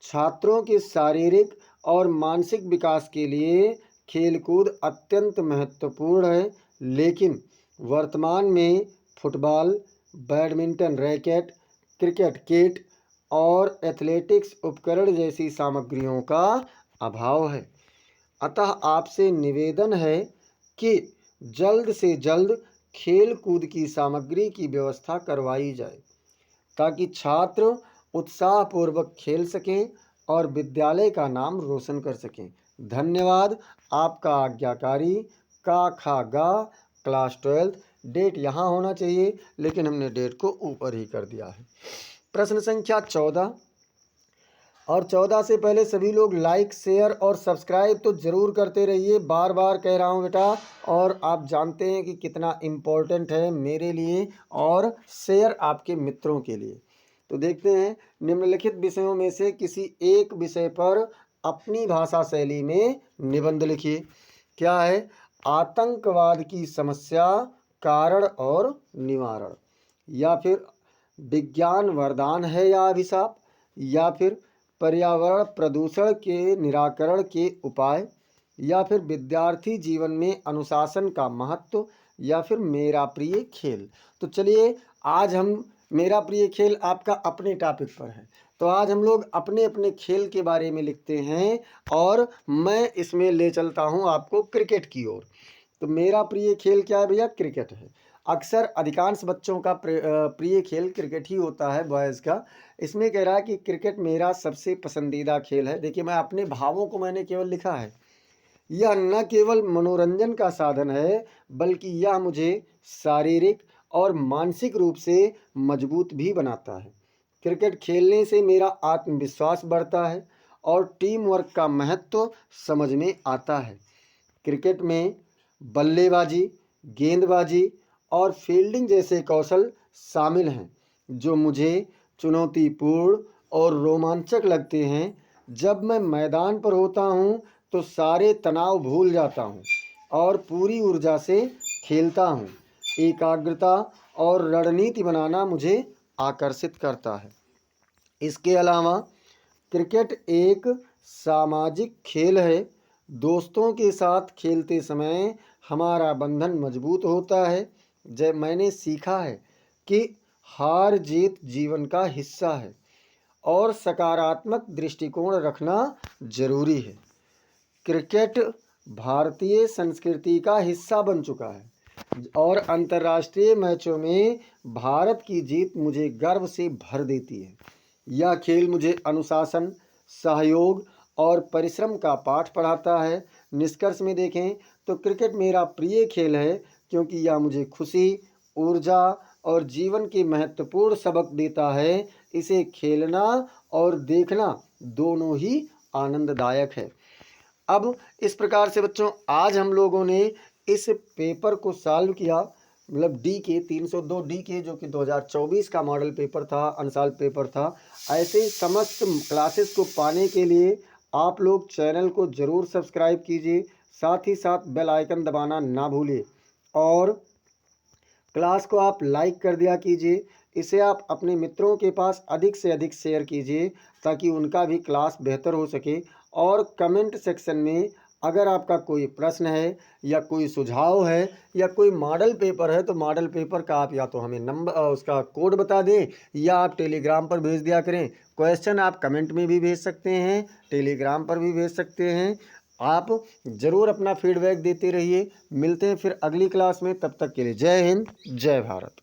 छात्रों के शारीरिक और मानसिक विकास के लिए खेलकूद अत्यंत महत्वपूर्ण है, लेकिन वर्तमान में football, badminton racket, cricket kit और एथलेटिक्स उपकरण जैसी सामग्रियों का अभाव है। अतः आपसे निवेदन है कि जल्द से जल्द खेल कूद की सामग्री की व्यवस्था करवाई जाए, ताकि छात्र उत्साहपूर्वक खेल सकें और विद्यालय का नाम रोशन कर सकें। धन्यवाद। आपका आज्ञाकारी का खा गा, क्लास 12। डेट यहाँ होना चाहिए, लेकिन हमने डेट को ऊपर ही कर दिया है। प्रश्न संख्या 14। और 14 से पहले सभी लोग लाइक, शेयर और सब्सक्राइब तो ज़रूर करते रहिए। बार बार कह रहा हूँ बेटा, और आप जानते हैं कि कितना इम्पोर्टेंट है मेरे लिए और शेयर आपके मित्रों के लिए। तो देखते हैं, निम्नलिखित विषयों में से किसी एक विषय पर अपनी भाषा शैली में निबंध लिखिए। क्या है? आतंकवाद की समस्या, कारण और निवारण, या फिर विज्ञान वरदान है या अभिशाप, या फिर पर्यावरण प्रदूषण के निराकरण के उपाय, या फिर विद्यार्थी जीवन में अनुशासन का महत्व, या फिर मेरा प्रिय खेल। तो चलिए, आज हम मेरा प्रिय खेल आपका अपने टॉपिक पर है, तो आज हम लोग अपने अपने खेल के बारे में लिखते हैं, और मैं इसमें ले चलता हूं आपको क्रिकेट की ओर। तो मेरा प्रिय खेल क्या है भैया? क्रिकेट है। अक्सर अधिकांश बच्चों का प्रिय खेल क्रिकेट ही होता है, बॉयज़ का। इसमें कह रहा है कि क्रिकेट मेरा सबसे पसंदीदा खेल है। देखिए, मैं अपने भावों को मैंने केवल लिखा है। यह न केवल मनोरंजन का साधन है, बल्कि यह मुझे शारीरिक और मानसिक रूप से मजबूत भी बनाता है। क्रिकेट खेलने से मेरा आत्मविश्वास बढ़ता है और टीम वर्क का महत्व समझ में आता है। क्रिकेट में बल्लेबाजी, गेंदबाजी और फील्डिंग जैसे कौशल शामिल हैं, जो मुझे चुनौतीपूर्ण और रोमांचक लगते हैं। जब मैं मैदान पर होता हूं, तो सारे तनाव भूल जाता हूं और पूरी ऊर्जा से खेलता हूं। एकाग्रता और रणनीति बनाना मुझे आकर्षित करता है। इसके अलावा क्रिकेट एक सामाजिक खेल है। दोस्तों के साथ खेलते समय हमारा बंधन मजबूत होता है। जब मैंने सीखा है कि हार जीत जीवन का हिस्सा है और सकारात्मक दृष्टिकोण रखना जरूरी है। क्रिकेट भारतीय संस्कृति का हिस्सा बन चुका है और अंतर्राष्ट्रीय मैचों में भारत की जीत मुझे गर्व से भर देती है। यह खेल मुझे अनुशासन, सहयोग और परिश्रम का पाठ पढ़ाता है। निष्कर्ष में देखें तो क्रिकेट मेरा प्रिय खेल है, क्योंकि यह मुझे खुशी, ऊर्जा और जीवन के महत्वपूर्ण सबक देता है। इसे खेलना और देखना दोनों ही आनंददायक है। अब इस प्रकार से बच्चों, आज हम लोगों ने इस पेपर को सॉल्व किया, मतलब डी के 302 डी के, जो कि 2024 का मॉडल पेपर था, अनसॉल्व पेपर था। ऐसे समस्त क्लासेस को पाने के लिए आप लोग चैनल को ज़रूर सब्सक्राइब कीजिए, साथ ही साथ बेल आइकन दबाना ना भूलिए और क्लास को आप लाइक कर दिया कीजिए। इसे आप अपने मित्रों के पास अधिक से अधिक शेयर कीजिए ताकि उनका भी क्लास बेहतर हो सके। और कमेंट सेक्शन में अगर आपका कोई प्रश्न है या कोई सुझाव है या कोई मॉडल पेपर है तो मॉडल पेपर का आप या तो हमें नंबर उसका कोड बता दें या आप टेलीग्राम पर भेज दिया करें। क्वेश्चन आप कमेंट में भी भेज सकते हैं, टेलीग्राम पर भी भेज सकते हैं। आप ज़रूर अपना फीडबैक देते रहिए। मिलते हैं फिर अगली क्लास में, तब तक के लिए जय हिंद, जय भारत।